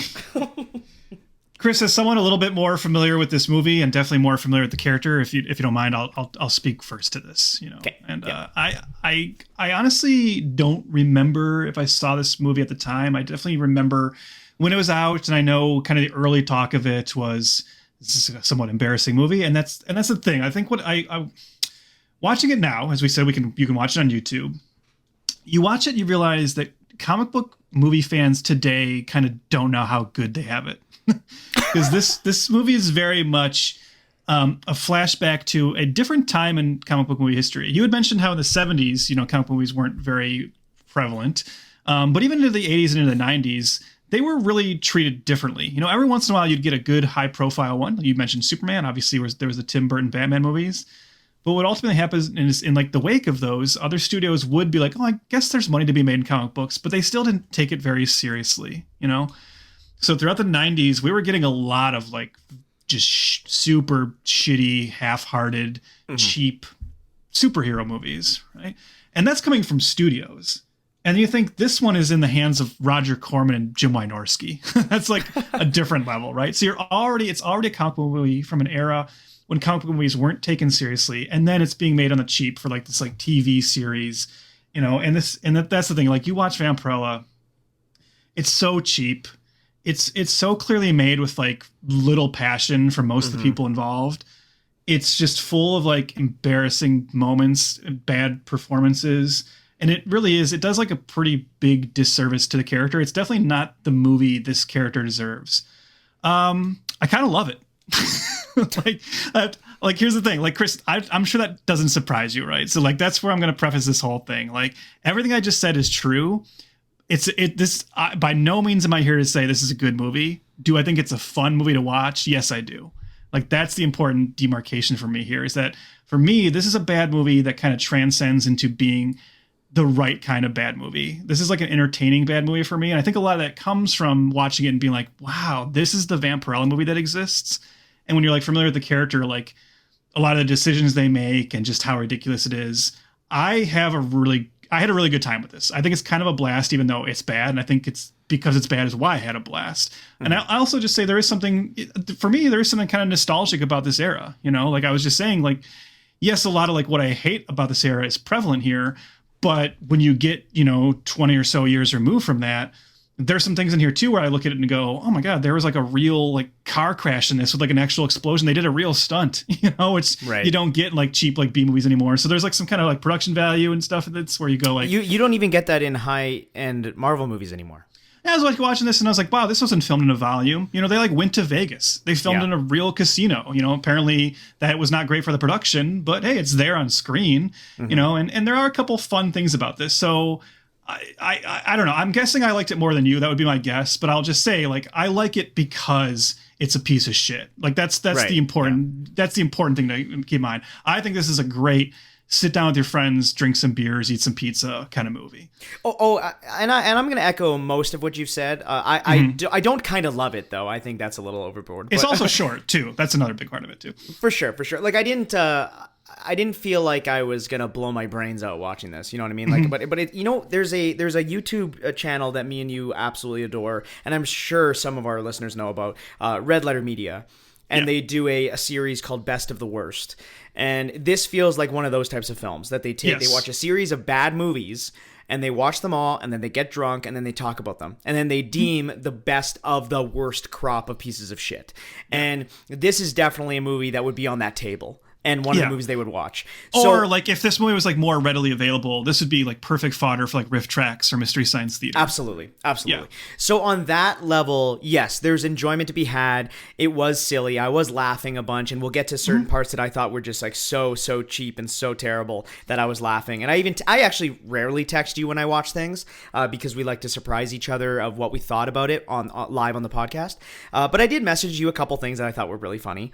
Chris, as someone a little bit more familiar with this movie and definitely more familiar with the character, if you don't mind, I'll speak first to this. Okay. And I honestly don't remember if I saw this movie at the time. I definitely remember when it was out, and I know kind of the early talk of it was this is a somewhat embarrassing movie, and that's the thing. I think what I watching it now, as we said, you can watch it on YouTube. You watch it, you realize that comic book movie fans today kind of don't know how good they have it. Because this movie is very much a flashback to a different time in comic book movie history. You had mentioned how in the 70s, comic book movies weren't very prevalent. But even into the 80s and into the 90s, they were really treated differently. Every once in a while, you'd get a good high-profile one. You mentioned Superman. Obviously, there was the Tim Burton Batman movies. But what ultimately happens is in like the wake of those, other studios would be like, oh, I guess there's money to be made in comic books. But they still didn't take it very seriously, So throughout the 90s, we were getting a lot of like just super shitty, half-hearted, cheap superhero movies, right? And that's coming from studios. And you think this one is in the hands of Roger Corman and Jim Wynorski. That's like a different level, right? So it's already a comic book movie from an era when comic book movies weren't taken seriously, and then it's being made on the cheap for like this like TV series, and that's the thing. Like you watch Vampirella, it's so cheap. It's so clearly made with like little passion for most of the people involved. It's just full of like embarrassing moments, bad performances. And it really is. It does like a pretty big disservice to the character. It's definitely not the movie this character deserves. I kind of love it. like here's the thing. Like Chris, I'm sure that doesn't surprise you, right? So like that's where I'm going to preface this whole thing. Like everything I just said is true. By no means am I here to say this is a good movie. Do I think it's a fun movie to watch? Yes, I do. Like that's the important demarcation for me here. Is that for me, this is a bad movie that kind of transcends into being the right kind of bad movie. This is like an entertaining bad movie for me. And I think a lot of that comes from watching it and being like, wow, this is the Vampirella movie that exists. And when you're like familiar with the character, like a lot of the decisions they make and just how ridiculous it is, I had a really good time with this. I think it's kind of a blast, even though it's bad. And I think it's because it's bad is why I had a blast. And I also just say there is something kind of nostalgic about this era. Like I was just saying, like, yes, a lot of like what I hate about this era is prevalent here. But when you get, 20 or so years removed from that, there's some things in here too where I look at it and go, oh my God, there was like a real like car crash in this with like an actual explosion. They did a real stunt, it's right. You don't get like cheap like B movies anymore. So there's like some kind of like production value and stuff. That's where you go like, you don't even get that in high end Marvel movies anymore. I was like watching this and I was like, wow, this wasn't filmed in a volume. They like went to Vegas. They filmed in a real casino. Apparently that was not great for the production, but hey, it's there on screen, and there are a couple fun things about this. So I don't know. I'm guessing I liked it more than you. That would be my guess. But I'll just say like I like it because it's a piece of shit. Like that's right. the important thing to keep in mind. I think this is a great sit down with your friends, drink some beers, eat some pizza kind of movie. And I'm going to echo most of what you've said. I don't kind of love it though. I think that's a little overboard. It's also short too. That's another big part of it too. For sure. Like I didn't feel like I was gonna blow my brains out watching this. You know what I mean? Like, but it, there's a YouTube channel that me and you absolutely adore, and I'm sure some of our listeners know about Red Letter Media. And they do a series called Best of the Worst. And this feels like one of those types of films that they take. Yes. They watch a series of bad movies and they watch them all and then they get drunk and then they talk about them. And then they deem the best of the worst crop of pieces of shit. And this is definitely a movie that would be on that table. and one of the movies they would watch. Or like if this movie was like more readily available, this would be like perfect fodder for like Riff Tracks or Mystery Science Theater. Absolutely. Yeah. So on that level, yes, there's enjoyment to be had. It was silly. I was laughing a bunch, and we'll get to certain parts that I thought were just like so cheap and so terrible that I was laughing. And I actually rarely text you when I watch things because we like to surprise each other of what we thought about it on live on the podcast. But I did message you a couple things that I thought were really funny.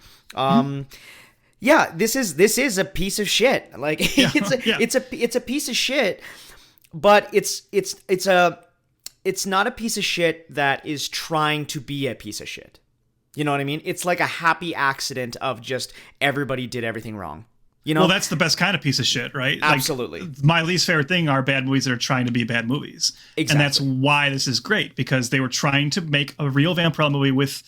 Yeah, this is a piece of shit. Like it's a piece of shit, but it's not a piece of shit that is trying to be a piece of shit. You know what I mean? It's like a happy accident of just everybody did everything wrong. You know? Well, that's the best kind of piece of shit, right? Absolutely. Like, my least favorite thing are bad movies that are trying to be bad movies. Exactly. And that's why this is great, because they were trying to make a real Vampirella movie with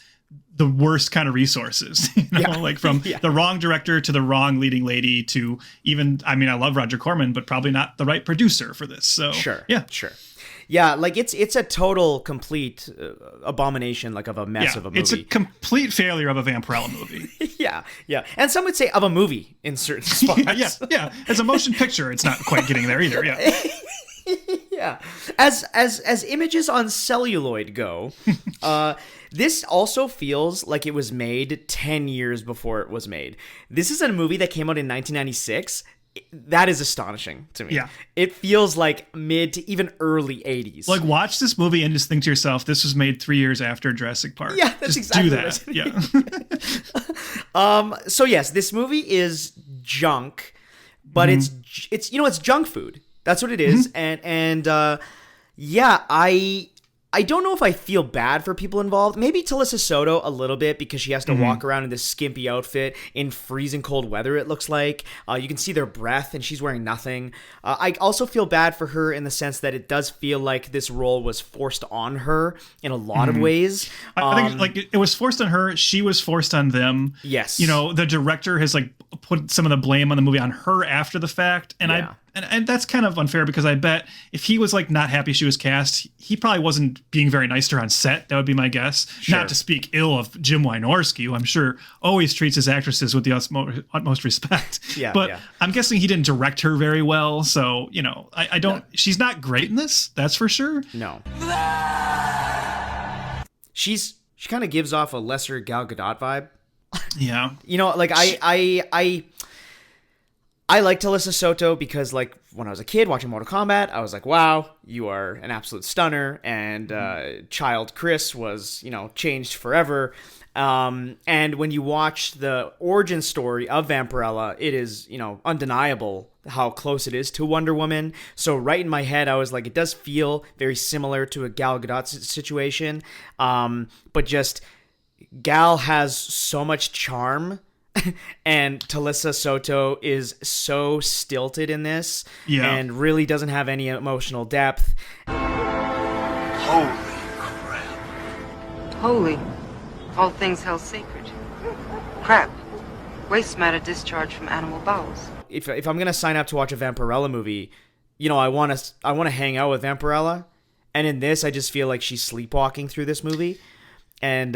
the worst kind of resources, like from the wrong director to the wrong leading lady to even, I mean, I love Roger Corman, but probably not the right producer for this. So sure. Yeah, like it's a total complete abomination, like of a mess of a movie. It's a complete failure of a Vampirella movie. yeah. And some would say of a movie in certain spots. yeah. As a motion picture, it's not quite getting there either. Yeah. Yeah. As images on celluloid go, this also feels like it was made 10 years before it was made. This is a movie that came out in 1996. That is astonishing to me. Yeah. It feels like mid to even early 80s. Like, watch this movie and just think to yourself, this was made 3 years after Jurassic Park. Yeah, that's just exactly do that. Yeah. So yes, this movie is junk, but it's it's junk food. That's what it is. And I don't know if I feel bad for people involved. Maybe Talissa Soto a little bit, because she has to walk around in this skimpy outfit in freezing cold weather, it looks like. You can see their breath, and she's wearing nothing. I also feel bad for her in the sense that it does feel like this role was forced on her in a lot of ways. I think like it was forced on her. She was forced on them. Yes. You know, the director has like put some of the blame on the movie on her after the fact. And And that's kind of unfair, because I bet if he was like not happy she was cast, he probably wasn't being very nice to her on set. That would be my guess. Sure. Not to speak ill of Jim Wynorski, who I'm sure always treats his actresses with the utmost respect. But I'm guessing he didn't direct her very well. So, you know, I don't, she's not great in this. That's for sure. No. She kind of gives off a lesser Gal Gadot vibe. Yeah. You know, like I like Talissa Soto because, like, when I was a kid watching Mortal Kombat, I was like, wow, you are an absolute stunner. And child Chris was, changed forever. And when you watch the origin story of Vampirella, it is, undeniable how close it is to Wonder Woman. So right in my head, I was like, it does feel very similar to a Gal Gadot situation. But just Gal has so much charm. And Talissa Soto is so stilted in this and really doesn't have any emotional depth. Holy crap. Holy. All things held sacred. Crap. Waste matter discharged from animal bowels. If I'm going to sign up to watch a Vampirella movie, I want to hang out with Vampirella. And in this, I just feel like she's sleepwalking through this movie. And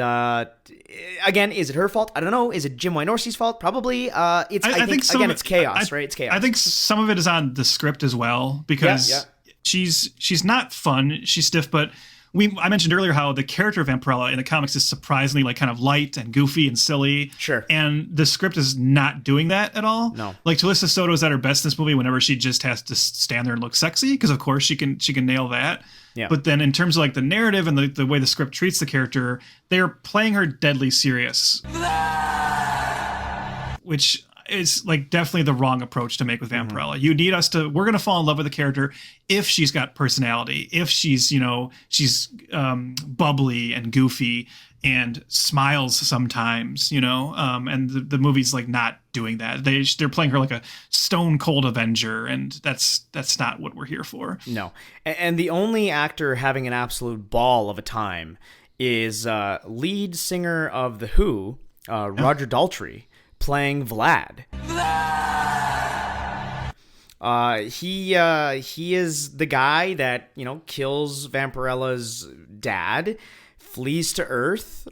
again, is it her fault? I don't know. Is it Jim Wynorski's fault? Probably. I think it's chaos, right? It's chaos. I think some of it is on the script as well, because she's not fun. She's stiff, but I mentioned earlier how the character of Vampirella in the comics is surprisingly like kind of light and goofy and silly. Sure. And the script is not doing that at all. No. Like Talissa Soto is at her best in this movie whenever she just has to stand there and look sexy, because of course she can nail that. Yeah. But then in terms of like the narrative and the way the script treats the character, they're playing her deadly serious. Which is like definitely the wrong approach to make with Vampirella. You need we're going to fall in love with the character if she's got personality, if she's, she's bubbly and goofy and smiles sometimes, and the movie's like not doing that. They're playing her like a stone cold Avenger, and that's not what we're here for. No. And the only actor having an absolute ball of a time is lead singer of The Who, Roger Daltrey, playing Vlad. He is the guy that, kills Vampirella's dad, flees to Earth,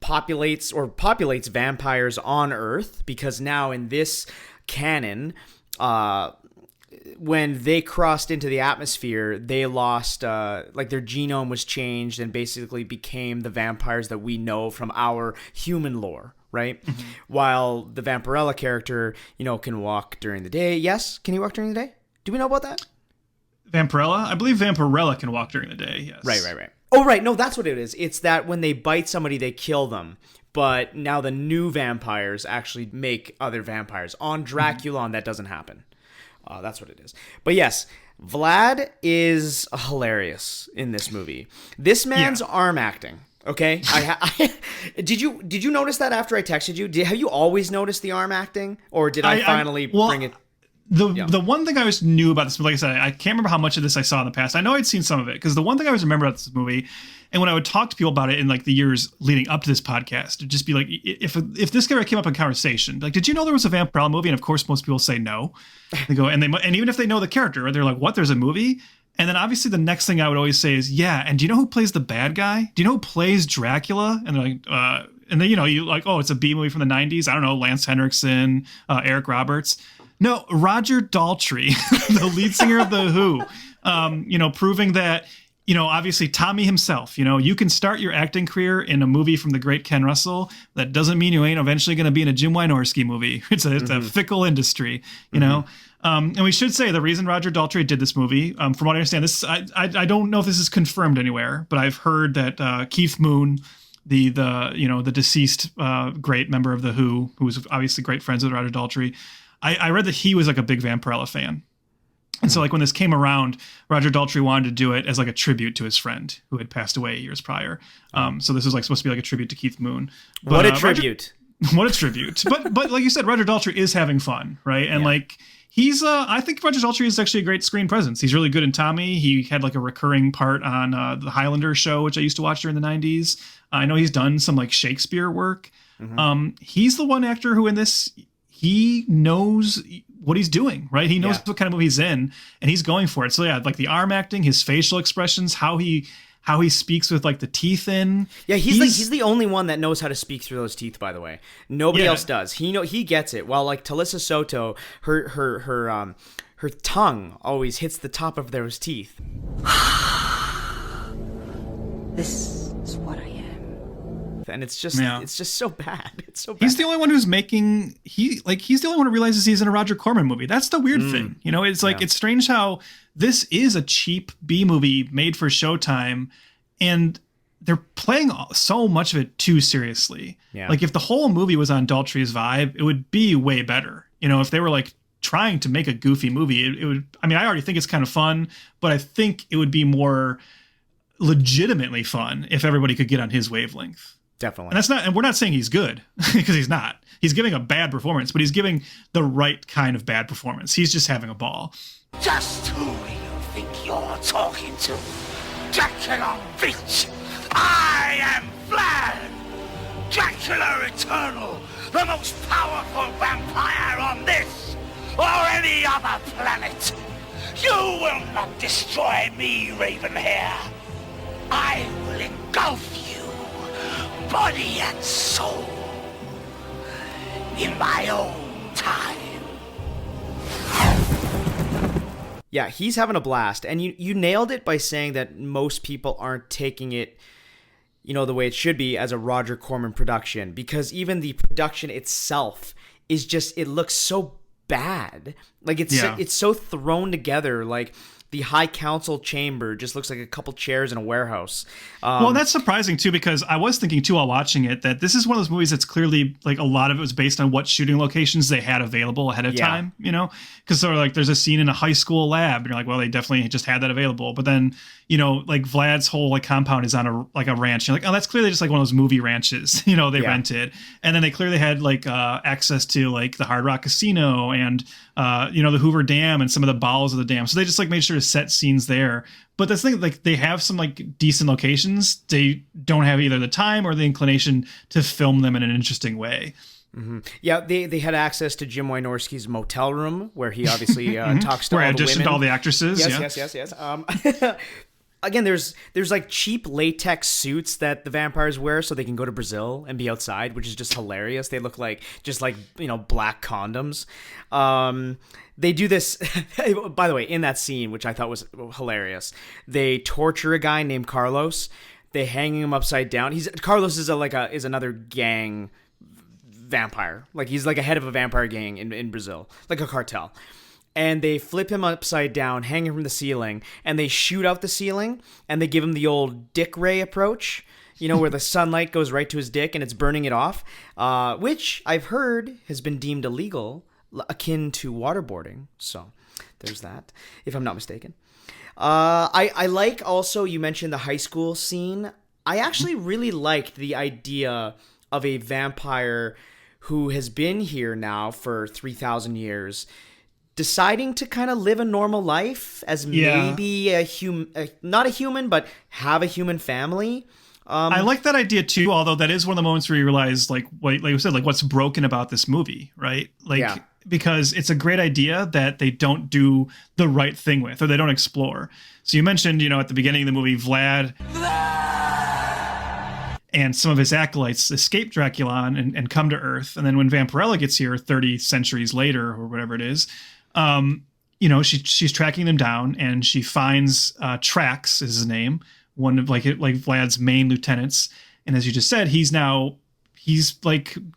populates vampires on Earth, because now in this canon, when they crossed into the atmosphere, they lost, like their genome was changed and basically became the vampires that we know from our human lore, right? Mm-hmm. While the Vampirella character, can walk during the day. Yes, can he walk during the day? Do we know about that? Vampirella? I believe Vampirella can walk during the day, yes. Right. Oh, right. No, that's what it is. It's that when they bite somebody, they kill them. But now the new vampires actually make other vampires. On Dracula, that doesn't happen. That's what it is. But yes, Vlad is hilarious in this movie. This man's arm acting. Okay, did you notice that after I texted you? Have you always noticed the arm acting, or did I finally bring it? The one thing I always knew about this, like I said, I can't remember how much of this I saw in the past. I know I'd seen some of it, because the one thing I always remember about this movie, and when I would talk to people about it in like the years leading up to this podcast, it'd just be like, if this guy came up in conversation, like, did you know there was a Vampirella movie? And of course, most people say no. They go, and even if they know the character, they're like, what? There's a movie? And then obviously the next thing I would always say is, yeah, and do you know who plays the bad guy? Do you know who plays Dracula? And they're like, and then you like, oh, it's a B movie from the 90s. I don't know, Lance Henriksen, Eric Roberts. No, Roger Daltrey, the lead singer of The Who, proving that, obviously Tommy himself, you can start your acting career in a movie from the great Ken Russell. That doesn't mean you ain't eventually going to be in a Jim Wynorski movie. It's a fickle industry, know. And we should say the reason Roger Daltrey did this movie, from what I understand, I don't know if this is confirmed anywhere, but I've heard that Keith Moon, the deceased great member of The Who was obviously great friends with Roger Daltrey, I read that he was like a big Vampirella fan. And so like when this came around, Roger Daltrey wanted to do it as like a tribute to his friend who had passed away years prior. So this was like supposed to be like a tribute to Keith Moon. But, what a tribute. What a tribute. But like you said, Roger Daltrey is having fun, right? And like he's I think Roger Daltrey is actually a great screen presence. He's really good in Tommy. He had like a recurring part on the Highlander show, which I used to watch during the 90s. I know he's done some like Shakespeare work. Mm-hmm. He's the one actor who in this, he knows what he's doing, right? He knows what kind of movie he's in, and he's going for it. So yeah, like the arm acting, his facial expressions, how he speaks with like the teeth in. Yeah, he's the only one that knows how to speak through those teeth, by the way. Nobody else does. He gets it. While like Talisa Soto, her tongue always hits the top of those teeth. This is what I am. And it's just so bad. It's so bad. He's the only one who's he's the only one who realizes he's in a Roger Corman movie. That's the weird thing. It's like it's strange how this is a cheap B movie made for Showtime, and they're playing so much of it too seriously. Yeah. Like if the whole movie was on Daltrey's vibe, it would be way better. If they were like trying to make a goofy movie, it would, I mean, I already think it's kind of fun, but I think it would be more legitimately fun if everybody could get on his wavelength. Definitely. And we're not saying he's good, because he's not. He's giving a bad performance, but he's giving the right kind of bad performance. He's just having a ball. Just who do you think you're talking to? Dracula bitch! I am Vlad! Dracula Eternal, the most powerful vampire on this or any other planet. You will not destroy me, Ravenhair. I will engulf you, body and soul, in my own time. Yeah, he's having a blast. And you nailed it by saying that most people aren't taking it, the way it should be as a Roger Corman production. Because even the production itself is just, it looks so bad. Like it's so thrown together. Like the High Council chamber just looks like a couple chairs in a warehouse. Well, that's surprising too, because I was thinking too while watching it that this is one of those movies that's clearly like a lot of it was based on what shooting locations they had available ahead of time, because sort of like there's a scene in a high school lab and you're like, well, they definitely just had that available. But then, like Vlad's whole like compound is on a ranch. You're like, oh, that's clearly just like one of those movie ranches, they rented. And then they clearly had like access to like the Hard Rock Casino and, the Hoover Dam and some of the bowels of the dam. So they just like made sure to set scenes there. But the thing, like they have some like decent locations. They don't have either the time or the inclination to film them in an interesting way. Mm-hmm. Yeah, they had access to Jim Wynorski's motel room where he obviously talks to where all the women. Where auditioned all the actresses. Yes. again, there's like cheap latex suits that the vampires wear so they can go to Brazil and be outside, which is just hilarious. They look like just like, black condoms. They do this, by the way, in that scene, which I thought was hilarious. They torture a guy named Carlos. They hang him upside down. Carlos is is another gang vampire. Like he's like a head of a vampire gang in Brazil, like a cartel. And they flip him upside down, hang him from the ceiling, and they shoot out the ceiling, and they give him the old dick ray approach, where the sunlight goes right to his dick and it's burning it off, which I've heard has been deemed illegal, akin to waterboarding. So there's that, if I'm not mistaken. I like also, you mentioned the high school scene. I actually really liked the idea of a vampire who has been here now for 3,000 years, deciding to kind of live a normal life as maybe not a human, but have a human family. I like that idea too, although that is one of the moments where you realize, like you said, like what's broken about this movie, right? Because it's a great idea that they don't do the right thing with, or they don't explore. So you mentioned, at the beginning of the movie, Vlad and some of his acolytes escape Draculon and come to Earth. And then when Vampirella gets here 30 centuries later, or whatever it is, she's tracking them down, and she finds Trax is his name, one of like Vlad's main lieutenants. And as you just said, he's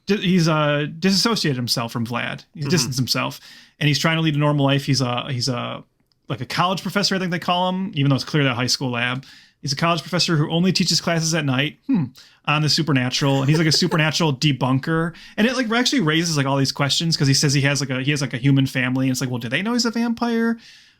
disassociated himself from Vlad. He's distanced himself, and he's trying to lead a normal life. He's like a college professor, I think they call him, even though it's clearly a high school lab. He's a college professor who only teaches classes at night on the supernatural, and he's like a supernatural debunker. And it like actually raises like all these questions, because he says he has like a human family, and it's like, well, do they know he's a vampire?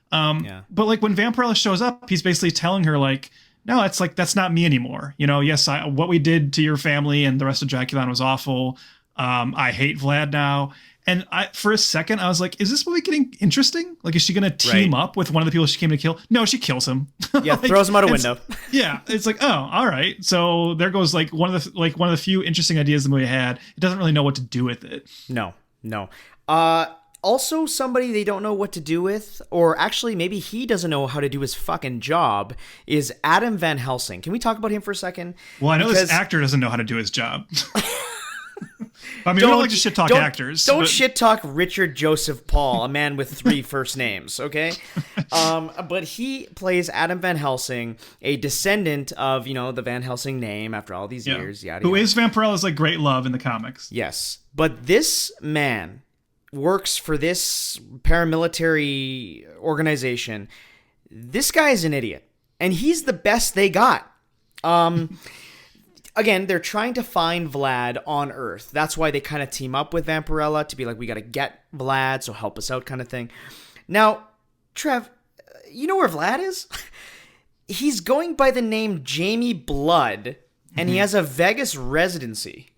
But like when Vampirella shows up, he's basically telling her like, no, it's like, that's not me anymore. Yes, what we did to your family and the rest of Draculon was awful. I hate Vlad now. And for a second, I was like, is this movie getting interesting? Like, is she going to team up with one of the people she came to kill? No, she kills him. Yeah, throws him out a window. Yeah, it's like, oh, all right. So there goes like one of the few interesting ideas the movie had. It doesn't really know what to do with it. No. Also, somebody they don't know what to do with, or actually maybe he doesn't know how to do his fucking job, is Adam Van Helsing. Can we talk about him for a second? Well, I know this actor doesn't know how to do his job. I mean, we don't like to shit talk actors. Don't shit talk Richard Joseph Paul, a man with 3 first names, okay? But he plays Adam Van Helsing, a descendant of, the Van Helsing name after all these years. Who is Vampirella's like great love in the comics. Yes. But this man works for this paramilitary organization. This guy is an idiot, and he's the best they got. Again, they're trying to find Vlad on Earth. That's why they kind of team up with Vampirella to be like, we got to get Vlad, so help us out kind of thing. Now, Trev, you know where Vlad is? He's going by the name Jamie Blood, and he has a Vegas residency.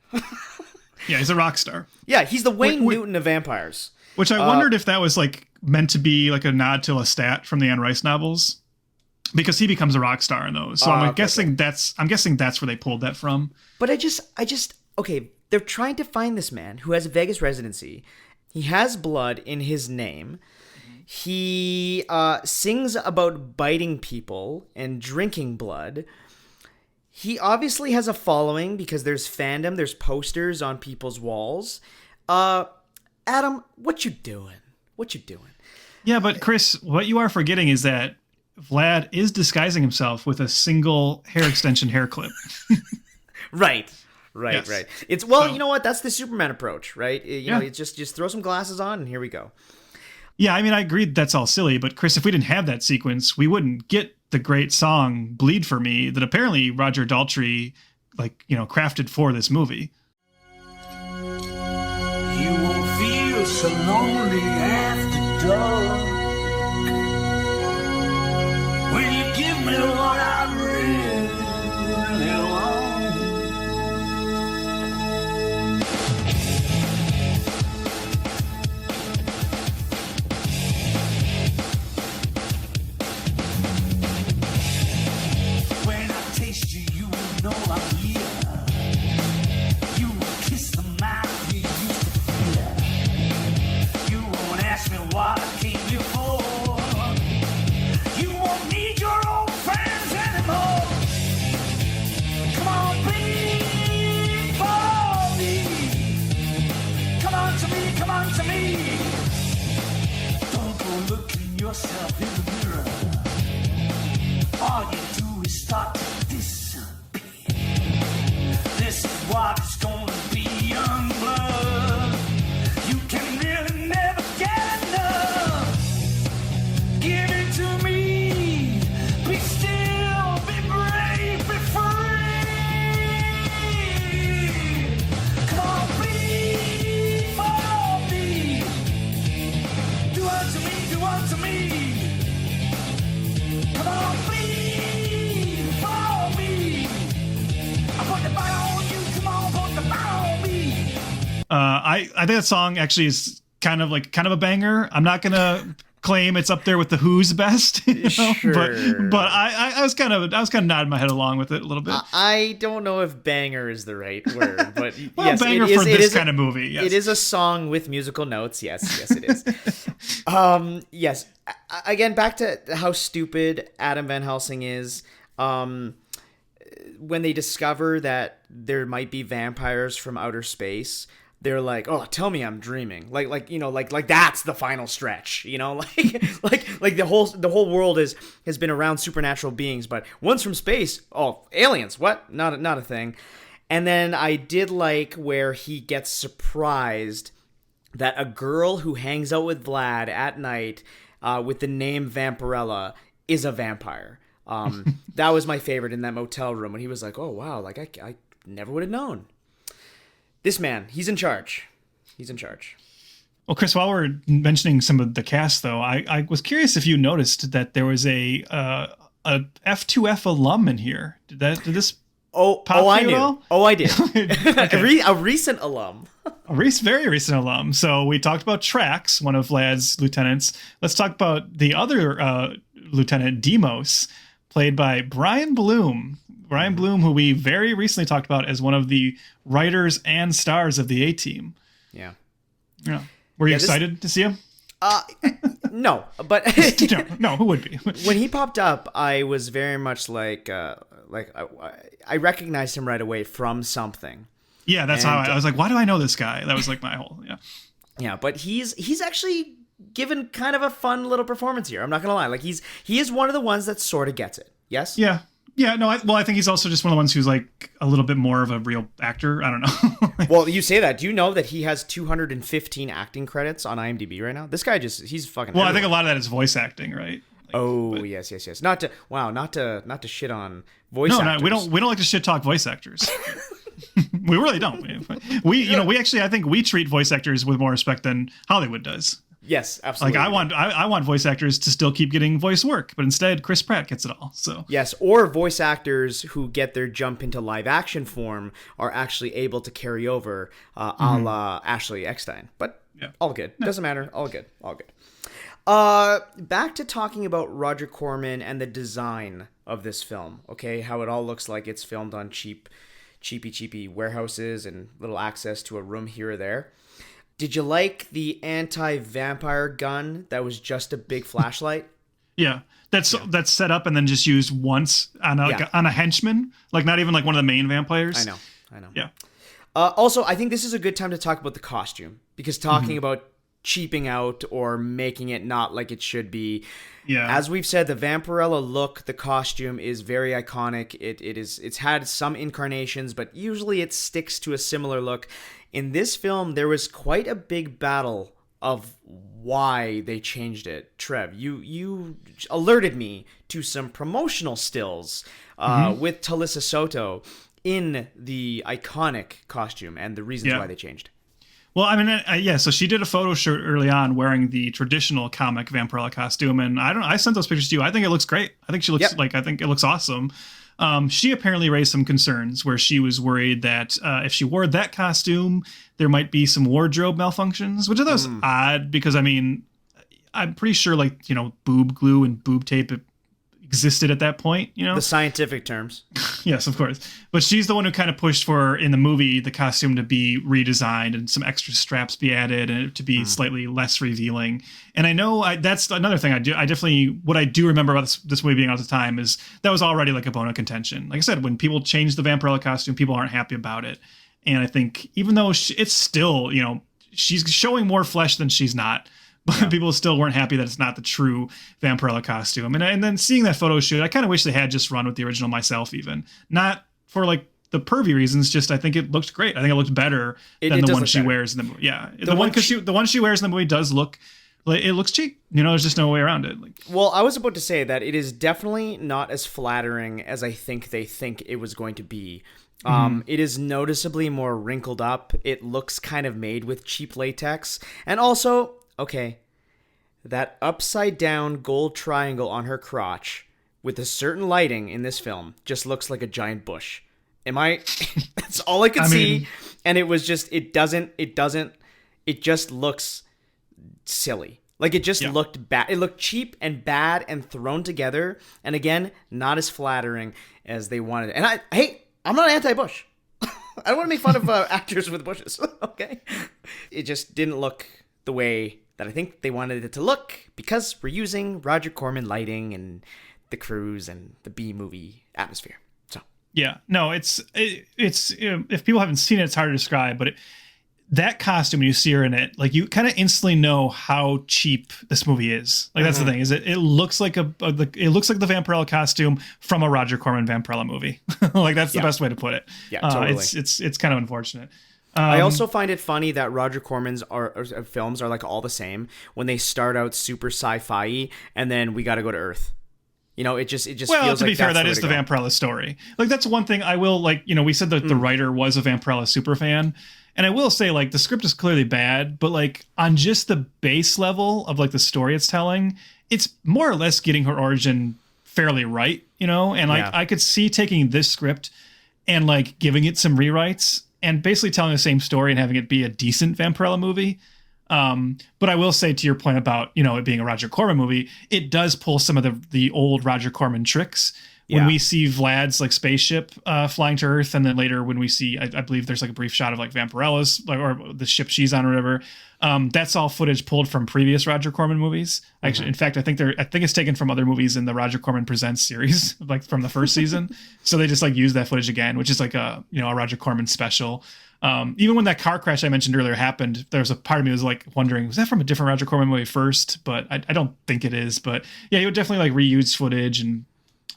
Yeah, he's a rock star. Yeah, he's the Wayne Newton of vampires. Which I wondered if that was like meant to be like a nod to Lestat from the Anne Rice novels, because he becomes a rock star in those. So I'm guessing that's where they pulled that from. But okay, they're trying to find this man who has a Vegas residency. He has blood in his name. He sings about biting people and drinking blood. He obviously has a following because there's fandom, there's posters on people's walls. Adam, what you doing? Yeah, but Chris, what you are forgetting is that Vlad is disguising himself with a single hair extension hair clip. Right. It's you know what? That's the Superman approach, right? You know, it's just throw some glasses on and here we go. Yeah, I mean, I agree that's all silly, but Chris, if we didn't have that sequence, we wouldn't get the great song "Bleed for Me" that apparently Roger Daltrey, crafted for this movie. You won't feel so lonely after dark when you give me what I really want. When I taste you, you know I'm here. You kiss the mouth you used to fear. You won't ask me why I came here for. yourself in the mirror. All you do is start to disappear. This is what it's gonna be, young blood. You can really never get enough. Give it to me. Be still, be brave, be free. Come on, please, follow me. Do unto me, do unto me. Come on, please, follow me. I put the fire on you, come on, put the fire on me. I think that song actually is kind of a banger. I'm not gonna claim it's up there with the Who's best, you know? Sure. but I was kind of nodding my head along with it a little bit. I don't know if banger is the right word, but well, yes, banger for this kind of movie. Yes. It is a song with musical notes. Yes, it is. Yes. Again, back to how stupid Adam Van Helsing is. When they discover that there might be vampires from outer space, they're like, "Oh, tell me I'm dreaming." Like that's the final stretch, you know? Like the whole world has been around supernatural beings, but one's from space. Oh, aliens. What? Not a thing. And then I did like where he gets surprised that a girl who hangs out with Vlad at night with the name Vampirella is a vampire. That was my favorite in that motel room when he was like, "Oh wow, like I never would have known." This man, he's in charge. He's in charge. Well, Chris, while we're mentioning some of the cast, though, I was curious if you noticed that there was a F2F alum in here. Did this pop I you knew. at all? Oh, I did. Okay. A recent alum. Very recent alum. So we talked about Trax, one of Vlad's lieutenants. Let's talk about the other lieutenant, Demos, played by Brian Bloom. Brian Bloom, who we very recently talked about as one of the writers and stars of the A-Team. Yeah. Were you excited to see him? No, but no, who would be? When he popped up, I was very much like I recognized him right away from something. Yeah, that's how I was like, why do I know this guy? That was like my whole, Yeah, but he's actually given kind of a fun little performance here. I'm not gonna lie, like he is one of the ones that sort of gets it. Yes. Yeah. Yeah, no, I think he's also just one of the ones who's like a little bit more of a real actor. I don't know. Well, you say that. Do you know that he has 215 acting credits on IMDb right now? This guy he's fucking. Well, everywhere. I think a lot of that is voice acting, right? Yes. Not to shit on voice actors. No, we don't like to shit talk voice actors. We really don't. We actually, I think we treat voice actors with more respect than Hollywood does. Yes, absolutely. Like I want voice actors to still keep getting voice work, but instead Chris Pratt gets it all. So yes, or voice actors who get their jump into live action form are actually able to carry over, a la Ashley Eckstein. But all good. Doesn't matter. All good. Back to talking about Roger Corman and the design of this film. Okay, how it all looks like it's filmed on cheapy warehouses and little access to a room here or there. Did you like the anti-vampire gun that was just a big flashlight? Yeah, that's set up and then just used once on a henchman, like not even like one of the main vampires. I know. Yeah. Also, I think this is a good time to talk about the costume, because talking about cheaping out or making it not like it should be. Yeah. As we've said, the Vampirella look, the costume is very iconic. It's had some incarnations, but usually it sticks to a similar look. In this film, there was quite a big battle of why they changed it. Trev, you alerted me to some promotional stills with Talissa Soto in the iconic costume and the reasons why they changed. Well, I mean, so she did a photo shoot early on wearing the traditional comic Vampirella costume, and I sent those pictures to you. I think it looks great. I think she looks I think it looks awesome. She apparently raised some concerns where she was worried that if she wore that costume, there might be some wardrobe malfunctions, which I thought was odd because, I mean, I'm pretty sure boob glue and boob tape existed at that point, The scientific terms. Yes, of course. But she's the one who kind of pushed for, in the movie, the costume to be redesigned and some extra straps be added and it to be slightly less revealing. And I know that's another thing I definitely, what I do remember about this movie being out at the time is that was already like a bone of contention. Like I said, when people change the Vampirella costume, people aren't happy about it. And I think even though it's still, she's showing more flesh than she's not, But people still weren't happy that it's not the true Vampirella costume. And then seeing that photo shoot, I kind of wish they had just run with the original myself, even. Not for like the pervy reasons, just I think it looked great. I think it looked better than the one she wears in the movie. Yeah. The one she wears in the movie does look, like, it looks cheap. You know, there's just no way around it. Like, well, I was about to say that it is definitely not as flattering as I think they think it was going to be. It is noticeably more wrinkled up. It looks kind of made with cheap latex. And also, okay, that upside down gold triangle on her crotch with a certain lighting in this film just looks like a giant bush. That's all I could see. And it was just, it just looks silly. Like, it just looked bad. It looked cheap and bad and thrown together. And again, not as flattering as they wanted. And I'm not anti-bush. I don't want to make fun of actors with bushes. Okay. It just didn't look the way that I think they wanted it to look because we're using Roger Corman lighting and the cruise and the B-movie atmosphere. So yeah, no, it's if people haven't seen it, it's hard to describe, but that costume, when you see her in it, like, you kind of instantly know how cheap this movie is. Like, that's the thing, is it looks like it looks like the Vampirella costume from a Roger Corman Vampirella movie. Like, that's the best way to put it. Yeah, totally. It's kind of unfortunate. I also find it funny that Roger Corman's films are like all the same. When they start out super sci-fi and then we got to go to Earth. You know, it just feels like, to be fair, that is the Vampirella story. Like, that's one thing I will, like, you know, we said that the writer was a Vampirella super fan. And I will say, like, the script is clearly bad, but, like, on just the base level of, like, the story it's telling, it's more or less getting her origin fairly right, you know? And, like, I could see taking this script and, like, giving it some rewrites and basically telling the same story and having it be a decent Vampirella movie. But I will say, to your point about, you know, it being a Roger Corman movie, it does pull some of the old Roger Corman tricks. When we see Vlad's, like, spaceship flying to Earth, and then later when we see, I believe there's, like, a brief shot of, like, Vampirella's, like, or the ship she's on or whatever. That's all footage pulled from previous Roger Corman movies. Actually, in fact, I think it's taken from other movies in the Roger Corman Presents series, like, from the first season. So they just, like, use that footage again, which is like a Roger Corman special. Even when that car crash I mentioned earlier happened, there was a part of me was, like, wondering, was that from a different Roger Corman movie first? But I don't think it is. But yeah, he would definitely, like, reuse footage, and,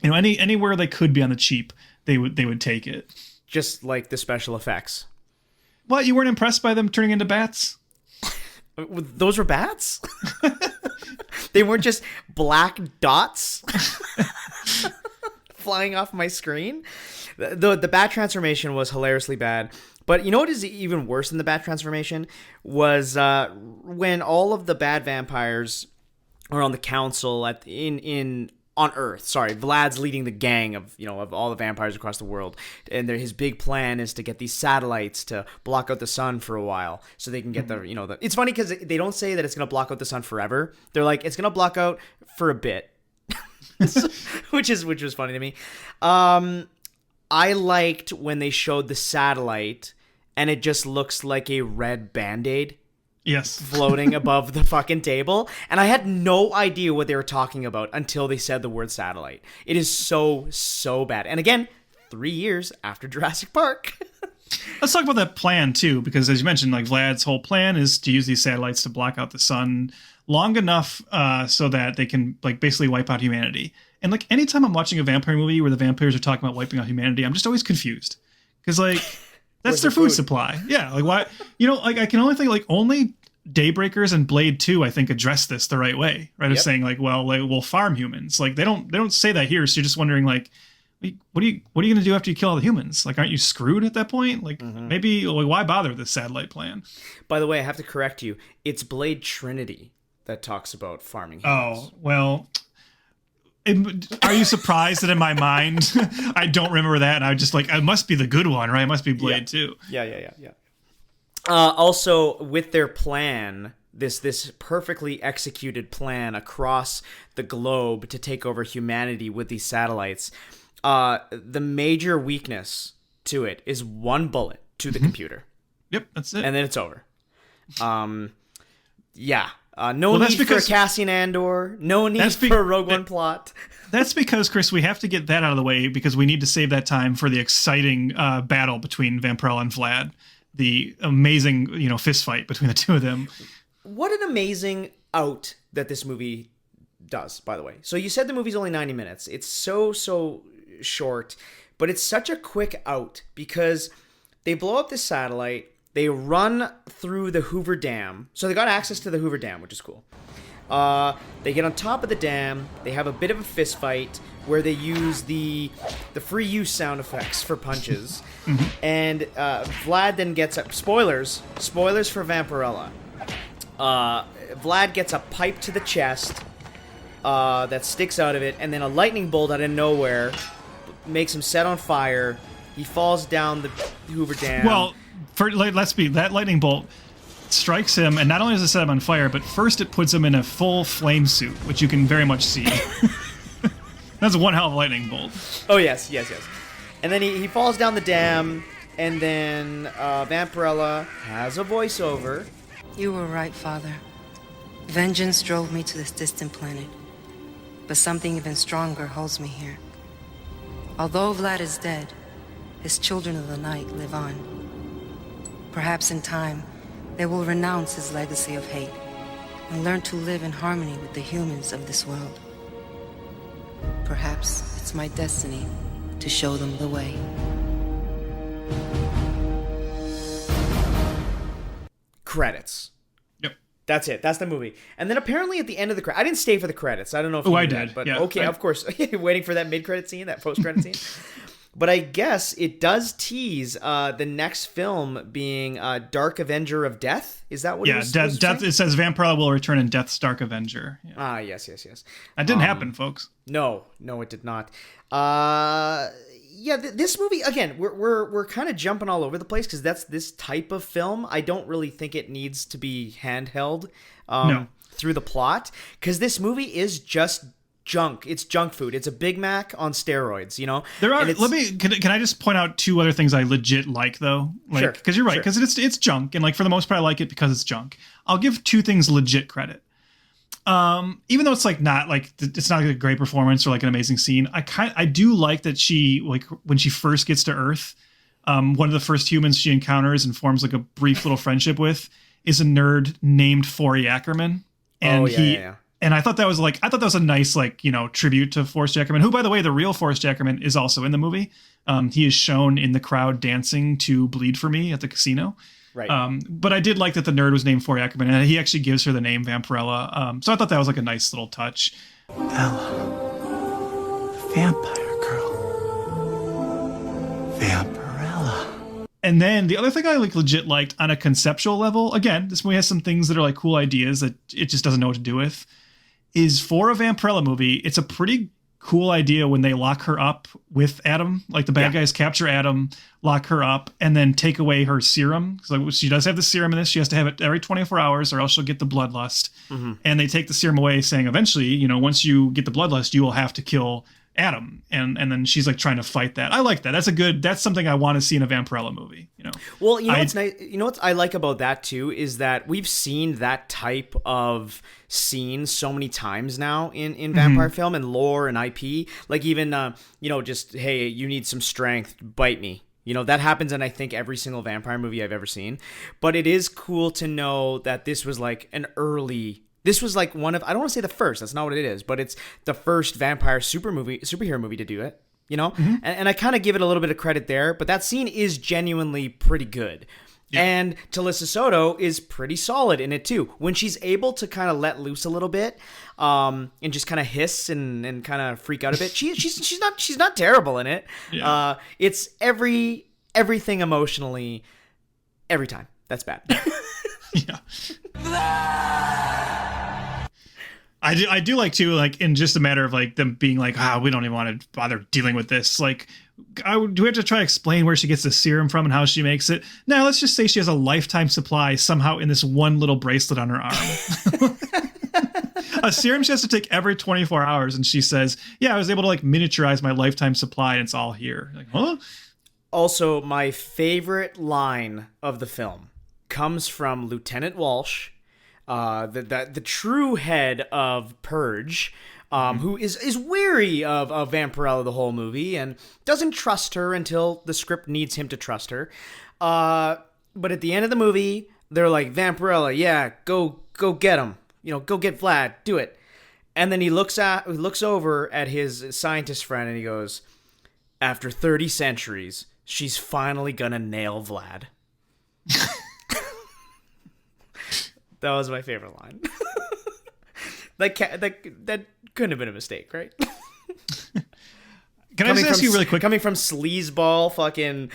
you know, anywhere they could be on the cheap, they would take it. Just like the special effects. What, you weren't impressed by them turning into bats? Those were bats? They weren't just black dots flying off my screen? The bat transformation was hilariously bad. But you know what is even worse than the bat transformation? Was when all of the bad vampires are on the council on Earth. Sorry, Vlad's leading the gang of all the vampires across the world, and his big plan is to get these satellites to block out the sun for a while, so they can get the. It's funny because they don't say that it's going to block out the sun forever. They're like, it's going to block out for a bit, which was funny to me. I liked when they showed the satellite, and it just looks like a red Band-Aid. Yes. Floating above the fucking table. And I had no idea what they were talking about until they said the word satellite. It is so, so bad. And again, 3 years after Jurassic Park. Let's talk about that plan, too, because as you mentioned, like, Vlad's whole plan is to use these satellites to block out the sun long enough so that they can, like, basically wipe out humanity. And, like, anytime I'm watching a vampire movie where the vampires are talking about wiping out humanity, I'm just always confused. Because, like, that's their food supply. Yeah, like, why? You know, like, I can only think, like, only Daybreakers and Blade 2, I think, address this the right way, right? Of saying, like, well, like, we'll farm humans. Like, they don't say that here, so you're just wondering, like, what are you going to do after you kill all the humans? Like, aren't you screwed at that point? Like, maybe, like, why bother with this satellite plan? By the way, I have to correct you. It's Blade Trinity that talks about farming humans. Oh, well, are you surprised that in my mind I don't remember that? And I just, like, it must be the good one, right? It must be Blade 2. Yeah. Also, with their plan, this perfectly executed plan across the globe to take over humanity with these satellites, the major weakness to it is one bullet to the computer. Yep, that's it. And then it's over. No need for a Cassian Andor. No need for a Rogue One plot. That's because, Chris, we have to get that out of the way because we need to save that time for the exciting battle between Vampirella and Vlad. The amazing, fist fight between the two of them. What an amazing out that this movie does, by the way. So you said the movie's only 90 minutes. It's so short, but it's such a quick out because they blow up this satellite, they run through the Hoover Dam. So they got access to the Hoover Dam, which is cool. They get on top of the dam, they have a bit of a fist fight where they use the free use sound effects for punches. And Vlad then gets up. Spoilers for Vampirella. Vlad gets a pipe to the chest that sticks out of it, and then a lightning bolt out of nowhere makes him set on fire. He falls down the Hoover Dam. Well, that lightning bolt strikes him, and not only does it set him on fire, but first it puts him in a full flame suit, which you can very much see. That's one hell of a lightning bolt. Oh, yes. And then he falls down the dam, and then Vampirella has a voiceover. You were right, Father. Vengeance drove me to this distant planet, but something even stronger holds me here. Although Vlad is dead, his children of the night live on. Perhaps in time, they will renounce his legacy of hate and learn to live in harmony with the humans of this world. Perhaps it's my destiny to show them the way. Credits. Yep. That's it. That's the movie. And then apparently at the end of the credits, I didn't stay for the credits. I don't know if I knew did. That, but yeah, okay, of course. Waiting for that mid-credit scene, that post-credit scene. But I guess it does tease the next film being Dark Avenger of Death. Is that what it was? Death. It says Vampirella will return in Death's Dark Avenger. Yeah. Yes. That didn't happen, folks. No, it did not. This movie again. We're kind of jumping all over the place because that's this type of film. I don't really think it needs to be handheld through the plot because this movie is just junk. It's junk food. It's a Big Mac on steroids, you know? There are, can I just point out two other things I legit like though? Like, sure. Cause you're right. Cause it's junk. And like for the most part, I like it because it's junk. I'll give two things legit credit. Even though it's like not like, it's not like a great performance or like an amazing scene. I do like that she, like when she first gets to Earth, one of the first humans she encounters and forms like a brief little friendship with is a nerd named Forrest Ackerman. And And I thought that was a nice, like, you know, tribute to Forrest Ackerman, who, by the way, the real Forrest Ackerman is also in the movie. He is shown in the crowd dancing to Bleed for Me at the casino. Right. But I did like that the nerd was named Forrest Ackerman, and he actually gives her the name Vampirella. So I thought that was like a nice little touch. Ella, vampire girl. Vampirella. And then the other thing I like legit liked on a conceptual level, again, this movie has some things that are like cool ideas that it just doesn't know what to do with, is for a Vampirella movie, it's a pretty cool idea when they lock her up with Adam. Like the bad guys capture Adam, lock her up, and then take away her serum. So she does have the serum in this. She has to have it every 24 hours or else she'll get the bloodlust. Mm-hmm. And they take the serum away saying eventually, you know, once you get the bloodlust, you will have to kill Adam. And then she's like trying to fight that. I like that. That's something I want to see in a Vampirella movie, you know. Well, what's nice, what I like about that too is that we've seen that type of scene so many times now in vampire film and lore and IP. Like even just, hey, you need some strength, bite me. You know, that happens in I think every single vampire movie I've ever seen. But it is cool to know that this was like this was like one of, I don't want to say the first, that's not what it is, but it's the first vampire superhero movie to do it, you know? Mm-hmm. And I kind of give it a little bit of credit there, but that scene is genuinely pretty good. Yeah. And Talisa Soto is pretty solid in it too. When she's able to kind of let loose a little bit, and just kind of hiss and kind of freak out a bit, she's not terrible in it. Yeah. It's everything emotionally every time. That's bad. Yeah. I do like too, like in just a matter of like them being like, we don't even want to bother dealing with this. Like, do we have to try to explain where she gets the serum from and how she makes it? No, let's just say she has a lifetime supply somehow in this one little bracelet on her arm. A serum she has to take every 24 hours. And she says, I was able to like miniaturize my lifetime supply and it's all here. Like, huh? Also, my favorite line of the film comes from Lieutenant Walsh, the true head of Purge, who is weary of Vampirella the whole movie and doesn't trust her until the script needs him to trust her. But at the end of the movie, they're like, Vampirella, go get him. go get Vlad, do it. And then he looks over at his scientist friend and he goes, after 30 centuries, she's finally gonna nail Vlad. That was my favorite line. that couldn't have been a mistake, right? Can I just ask you really quick? Coming from sleazeball fucking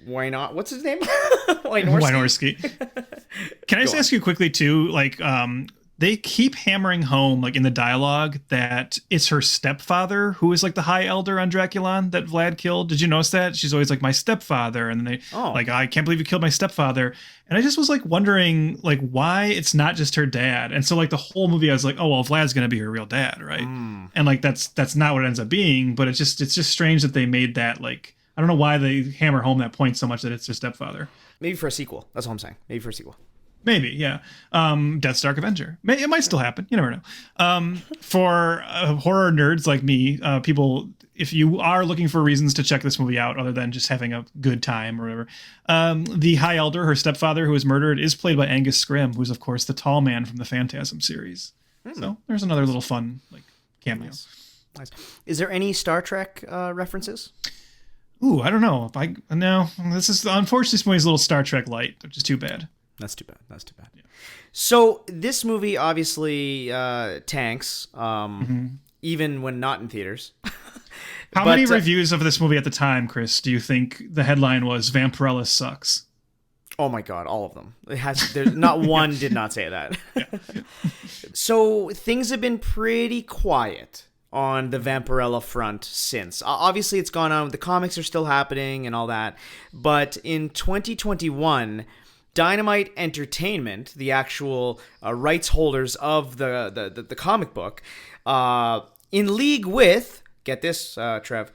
what's his name? Wynorski. Can I just ask you quickly too? Like, they keep hammering home, like in the dialogue, that it's her stepfather who is like the High Elder on Draculon that Vlad killed. Did you notice that? She's always like, my stepfather, and then like, I can't believe you killed my stepfather. And I just was like wondering like why it's not just her dad. And so like the whole movie, I was like, oh well, Vlad's gonna be her real dad, right? And like that's not what it ends up being. But it's just strange that they made that, like, I don't know why they hammer home that point so much that it's their stepfather. Maybe for a sequel. That's all I'm saying. Maybe for a sequel. Maybe, yeah. Death's Dark Avenger. It might still happen. You never know. For horror nerds like me, people, if you are looking for reasons to check this movie out other than just having a good time or whatever, the High Elder, her stepfather who was murdered, is played by Angus Scrimm, who's, of course, the tall man from the Phantasm series. So there's another little fun like cameo. Nice. Is there any Star Trek references? Ooh, I don't know. No, this is unfortunately this movie's a little Star Trek light, which is too bad. That's too bad. Yeah. So this movie obviously tanks, even when not in theaters. How many reviews of this movie at the time, Chris, do you think the headline was Vampirella sucks? Oh my God, all of them. There's not one did not say that. So things have been pretty quiet on the Vampirella front since. Obviously, it's gone on. The comics are still happening and all that. But in 2021... Dynamite Entertainment, the actual rights holders of the comic book, in league with, get this, Trev,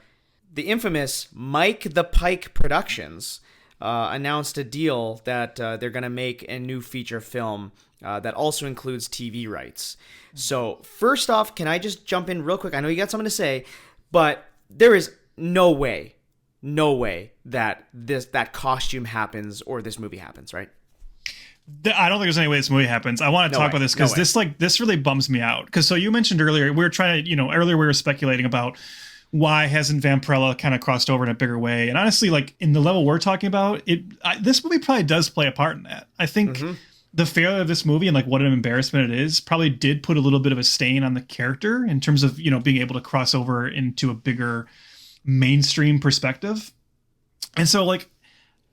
the infamous Mike the Pike Productions, announced a deal that they're going to make a new feature film that also includes TV rights. So first off, can I just jump in real quick? I know you got something to say, but there is no way that costume happens or this movie happens, right? I don't think there's any way this movie happens. I want to talk about this because this really bums me out. Because so you mentioned earlier, we were trying to, earlier we were speculating about why hasn't Vampirella kind of crossed over in a bigger way. And honestly, like in the level we're talking about, this movie probably does play a part in that. I think the failure of this movie and like what an embarrassment it is probably did put a little bit of a stain on the character in terms of, being able to cross over into a bigger mainstream perspective. And so like,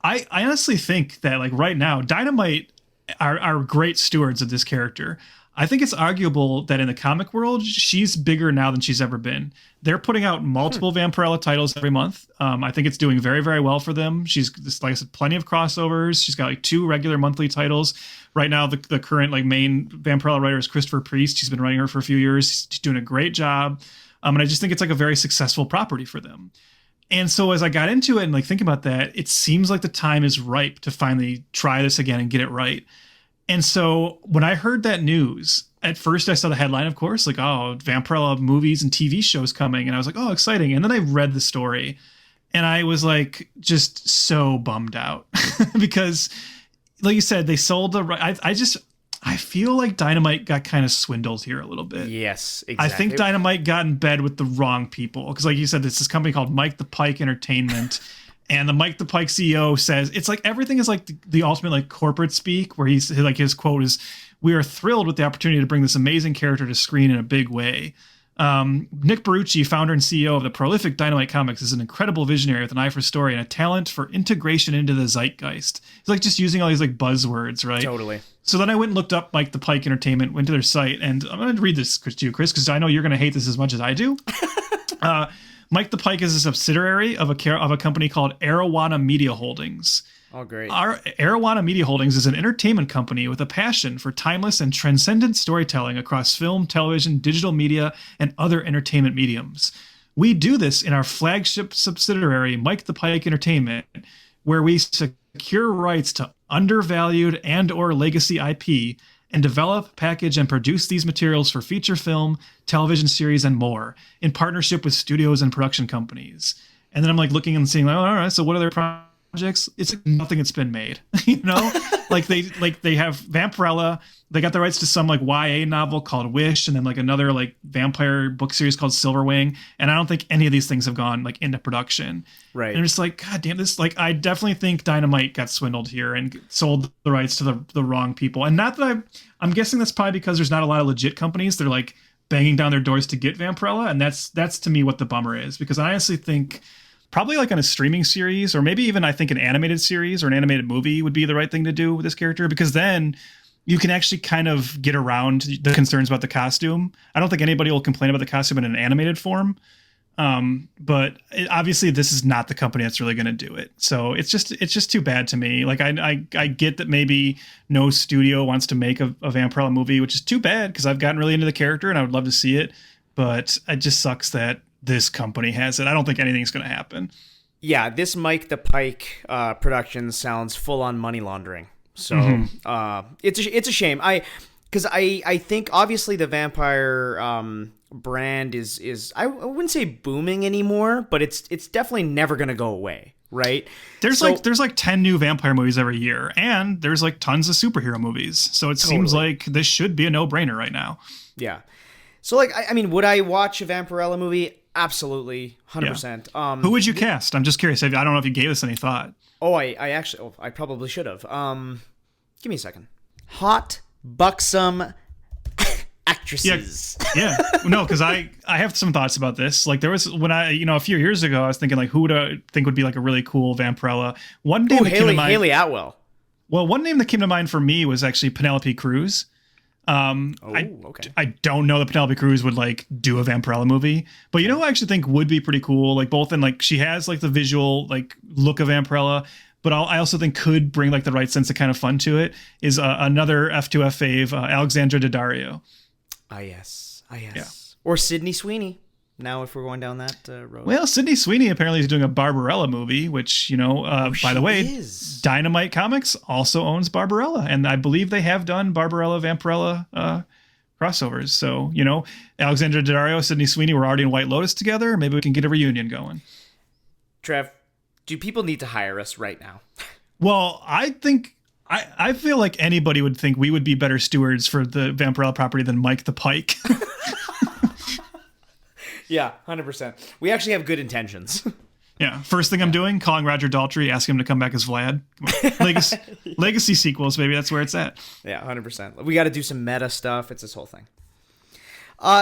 I honestly think that like right now, Dynamite are great stewards of this character. I think it's arguable that in the comic world, she's bigger now than she's ever been. They're putting out multiple Vampirella titles every month. I think it's doing very, very well for them. She's, like I said, plenty of crossovers. She's got like 2 regular monthly titles. Right now, the current like main Vampirella writer is Christopher Priest. She's been writing her for a few years. She's doing a great job. And I just think it's like a very successful property for them. And so as I got into it and like thinking about that, it seems like the time is ripe to finally try this again and get it right. And so when I heard that news, at first I saw the headline, of course, like, oh, Vampirella movies and TV shows coming. And I was like, oh, exciting. And then I read the story and I was like, just so bummed out because like you said, they sold the, I feel like Dynamite got kind of swindled here a little bit. Yes, exactly. I think Dynamite got in bed with the wrong people. Because like you said, it's this company called Mike the Pike Entertainment. And the Mike the Pike CEO says, it's like everything is like the ultimate like corporate speak where he's like his quote is, "We are thrilled with the opportunity to bring this amazing character to screen in a big way." Nick Barucci, founder and CEO of the prolific Dynamite Comics, is an incredible visionary with an eye for story and a talent for integration into the zeitgeist. He's like just using all these like buzzwords, right? Totally. So then I went and looked up Mike the Pike Entertainment, went to their site, and I'm going to read this to you, Chris, because I know you're going to hate this as much as I do. Mike the Pike is a subsidiary of a company called Arowana Media Holdings. Oh, great. Our Arowana Media Holdings is an entertainment company with a passion for timeless and transcendent storytelling across film, television, digital media, and other entertainment mediums. We do this in our flagship subsidiary, Mike the Pike Entertainment, where we secure rights to undervalued and or legacy IP and develop, package, and produce these materials for feature film, television series, and more in partnership with studios and production companies. And then I'm like looking and seeing, like, all right, so what other projects, it's like nothing that's been made. You know, like they have Vampirella. They got the rights to some like YA novel called Wish, and then like another like vampire book series called Silverwing. And I don't think any of these things have gone like into production. Right. And I'm just like, God damn this. Like, I definitely think Dynamite got swindled here and sold the rights to the wrong people. And not that I'm guessing that's probably because there's not a lot of legit companies. They're like banging down their doors to get Vampirella. And that's to me what the bummer is, because I honestly think probably like on a streaming series, or maybe even I think an animated series or an animated movie would be the right thing to do with this character, because then you can actually kind of get around the concerns about the costume. I don't think anybody will complain about the costume in an animated form. But obviously this is not the company that's really going to do it. So it's just too bad to me. Like I get that maybe no studio wants to make a Vampirella movie, which is too bad because I've gotten really into the character and I would love to see it, but it just sucks that this company has it. I don't think anything's going to happen. Yeah. This Mike the Pike, production sounds full on money laundering. So, it's a shame. Because I think obviously the vampire brand is I wouldn't say booming anymore, but it's definitely never gonna go away, right? There's like 10 new vampire movies every year, and there's like tons of superhero movies. So it seems like this should be a no-brainer right now. Yeah. So like I mean, would I watch a Vampirella movie? Absolutely, 100%. Yeah. Who would you cast? I'm just curious. I don't know if you gave this any thought. Oh, I probably should have. Give me a second. Hot, buxom actresses. Yeah. No, because I have some thoughts about this. Like there was when a few years ago, I was thinking like, who would I think would be like a really cool Vampirella? One name that came to mind. Haley Atwell. Well, one name that came to mind for me was actually Penelope Cruz. Okay. I don't know that Penelope Cruz would like do a Vampirella movie, but who I actually think would be pretty cool, like both in like she has like the visual like look of Vampirella, but I also think could bring like the right sense of kind of fun to it, is another F2F fave, Alexandra Daddario. Yes. Yeah. Or Sydney Sweeney. Now, if we're going down that road. Well, Sydney Sweeney apparently is doing a Barbarella movie, which, by the way, Dynamite Comics also owns Barbarella. And I believe they have done Barbarella, Vampirella crossovers. So, Alexandra Daddario, Sydney Sweeney were already in White Lotus together. Maybe we can get a reunion going. Trev, do people need to hire us right now? Well, I think... I feel like anybody would think we would be better stewards for the Vampirella property than Mike the Pike. Yeah, 100%. We actually have good intentions. Yeah. First thing I'm doing, calling Roger Daltrey, asking him to come back as Vlad. Legacy sequels, maybe that's where it's at. Yeah, 100%. We got to do some meta stuff. It's this whole thing.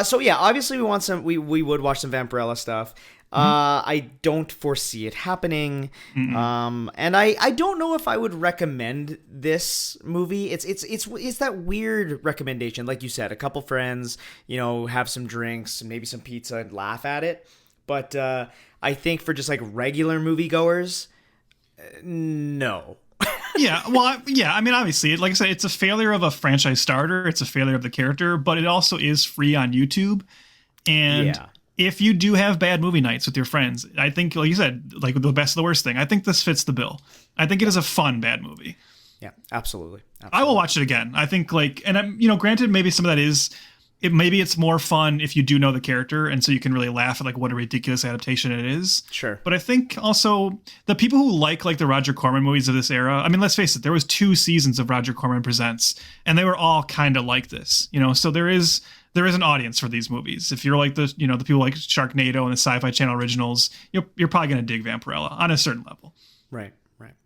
So yeah, obviously we would watch some Vampirella stuff. I don't foresee it happening. And I don't know if I would recommend this movie. It's that weird recommendation. Like you said, a couple friends, have some drinks and maybe some pizza and laugh at it. But I think for just like regular moviegoers, no. Yeah. Well, I mean, obviously, like I said, it's a failure of a franchise starter. It's a failure of the character, but it also is free on YouTube. And if you do have bad movie nights with your friends, I think, like you said, like the best of the worst thing, I think this fits the bill. I think it is a fun bad movie. Yeah, absolutely. I will watch it again. I think granted, maybe some of that is, maybe it's more fun if you do know the character, and so you can really laugh at like what a ridiculous adaptation it is. Sure. But I think also the people who like the Roger Corman movies of this era, I mean, let's face it, there was 2 seasons of Roger Corman Presents, and they were all kind of like this, so there is an audience for these movies. If you're like the people like Sharknado and the Sci-Fi Channel originals, you're probably going to dig Vampirella on a certain level. Right.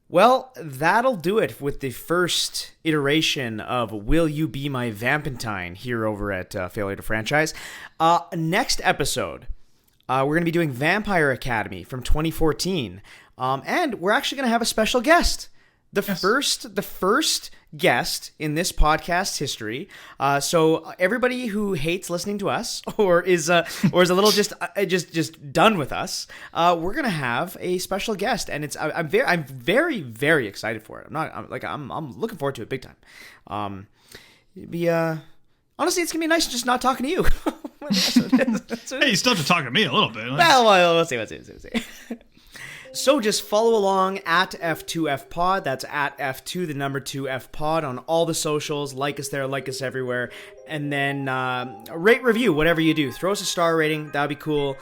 Well, that'll do it with the first iteration of Will You Be My VAMPentine here over at Failure to Franchise. Next episode, we're going to be doing Vampire Academy from 2014. And we're actually going to have a special guest. The first guest in this podcast history. So everybody who hates listening to us or is a little just done with us, we're gonna have a special guest, and I'm very very excited for it. I'm looking forward to it big time. Honestly, it's gonna be nice just not talking to you. Hey, you still have to talk to me a little bit. Well, we'll see. So just follow along at F2F Pod. That's at F2, the number 2F Pod on all the socials. Like us there, like us everywhere. And then rate, review, whatever you do. Throw us a star rating. That would be cool.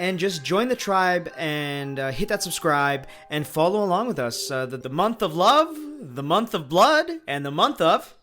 and just join the tribe and hit that subscribe and follow along with us. The month of love, the month of blood, and the month of...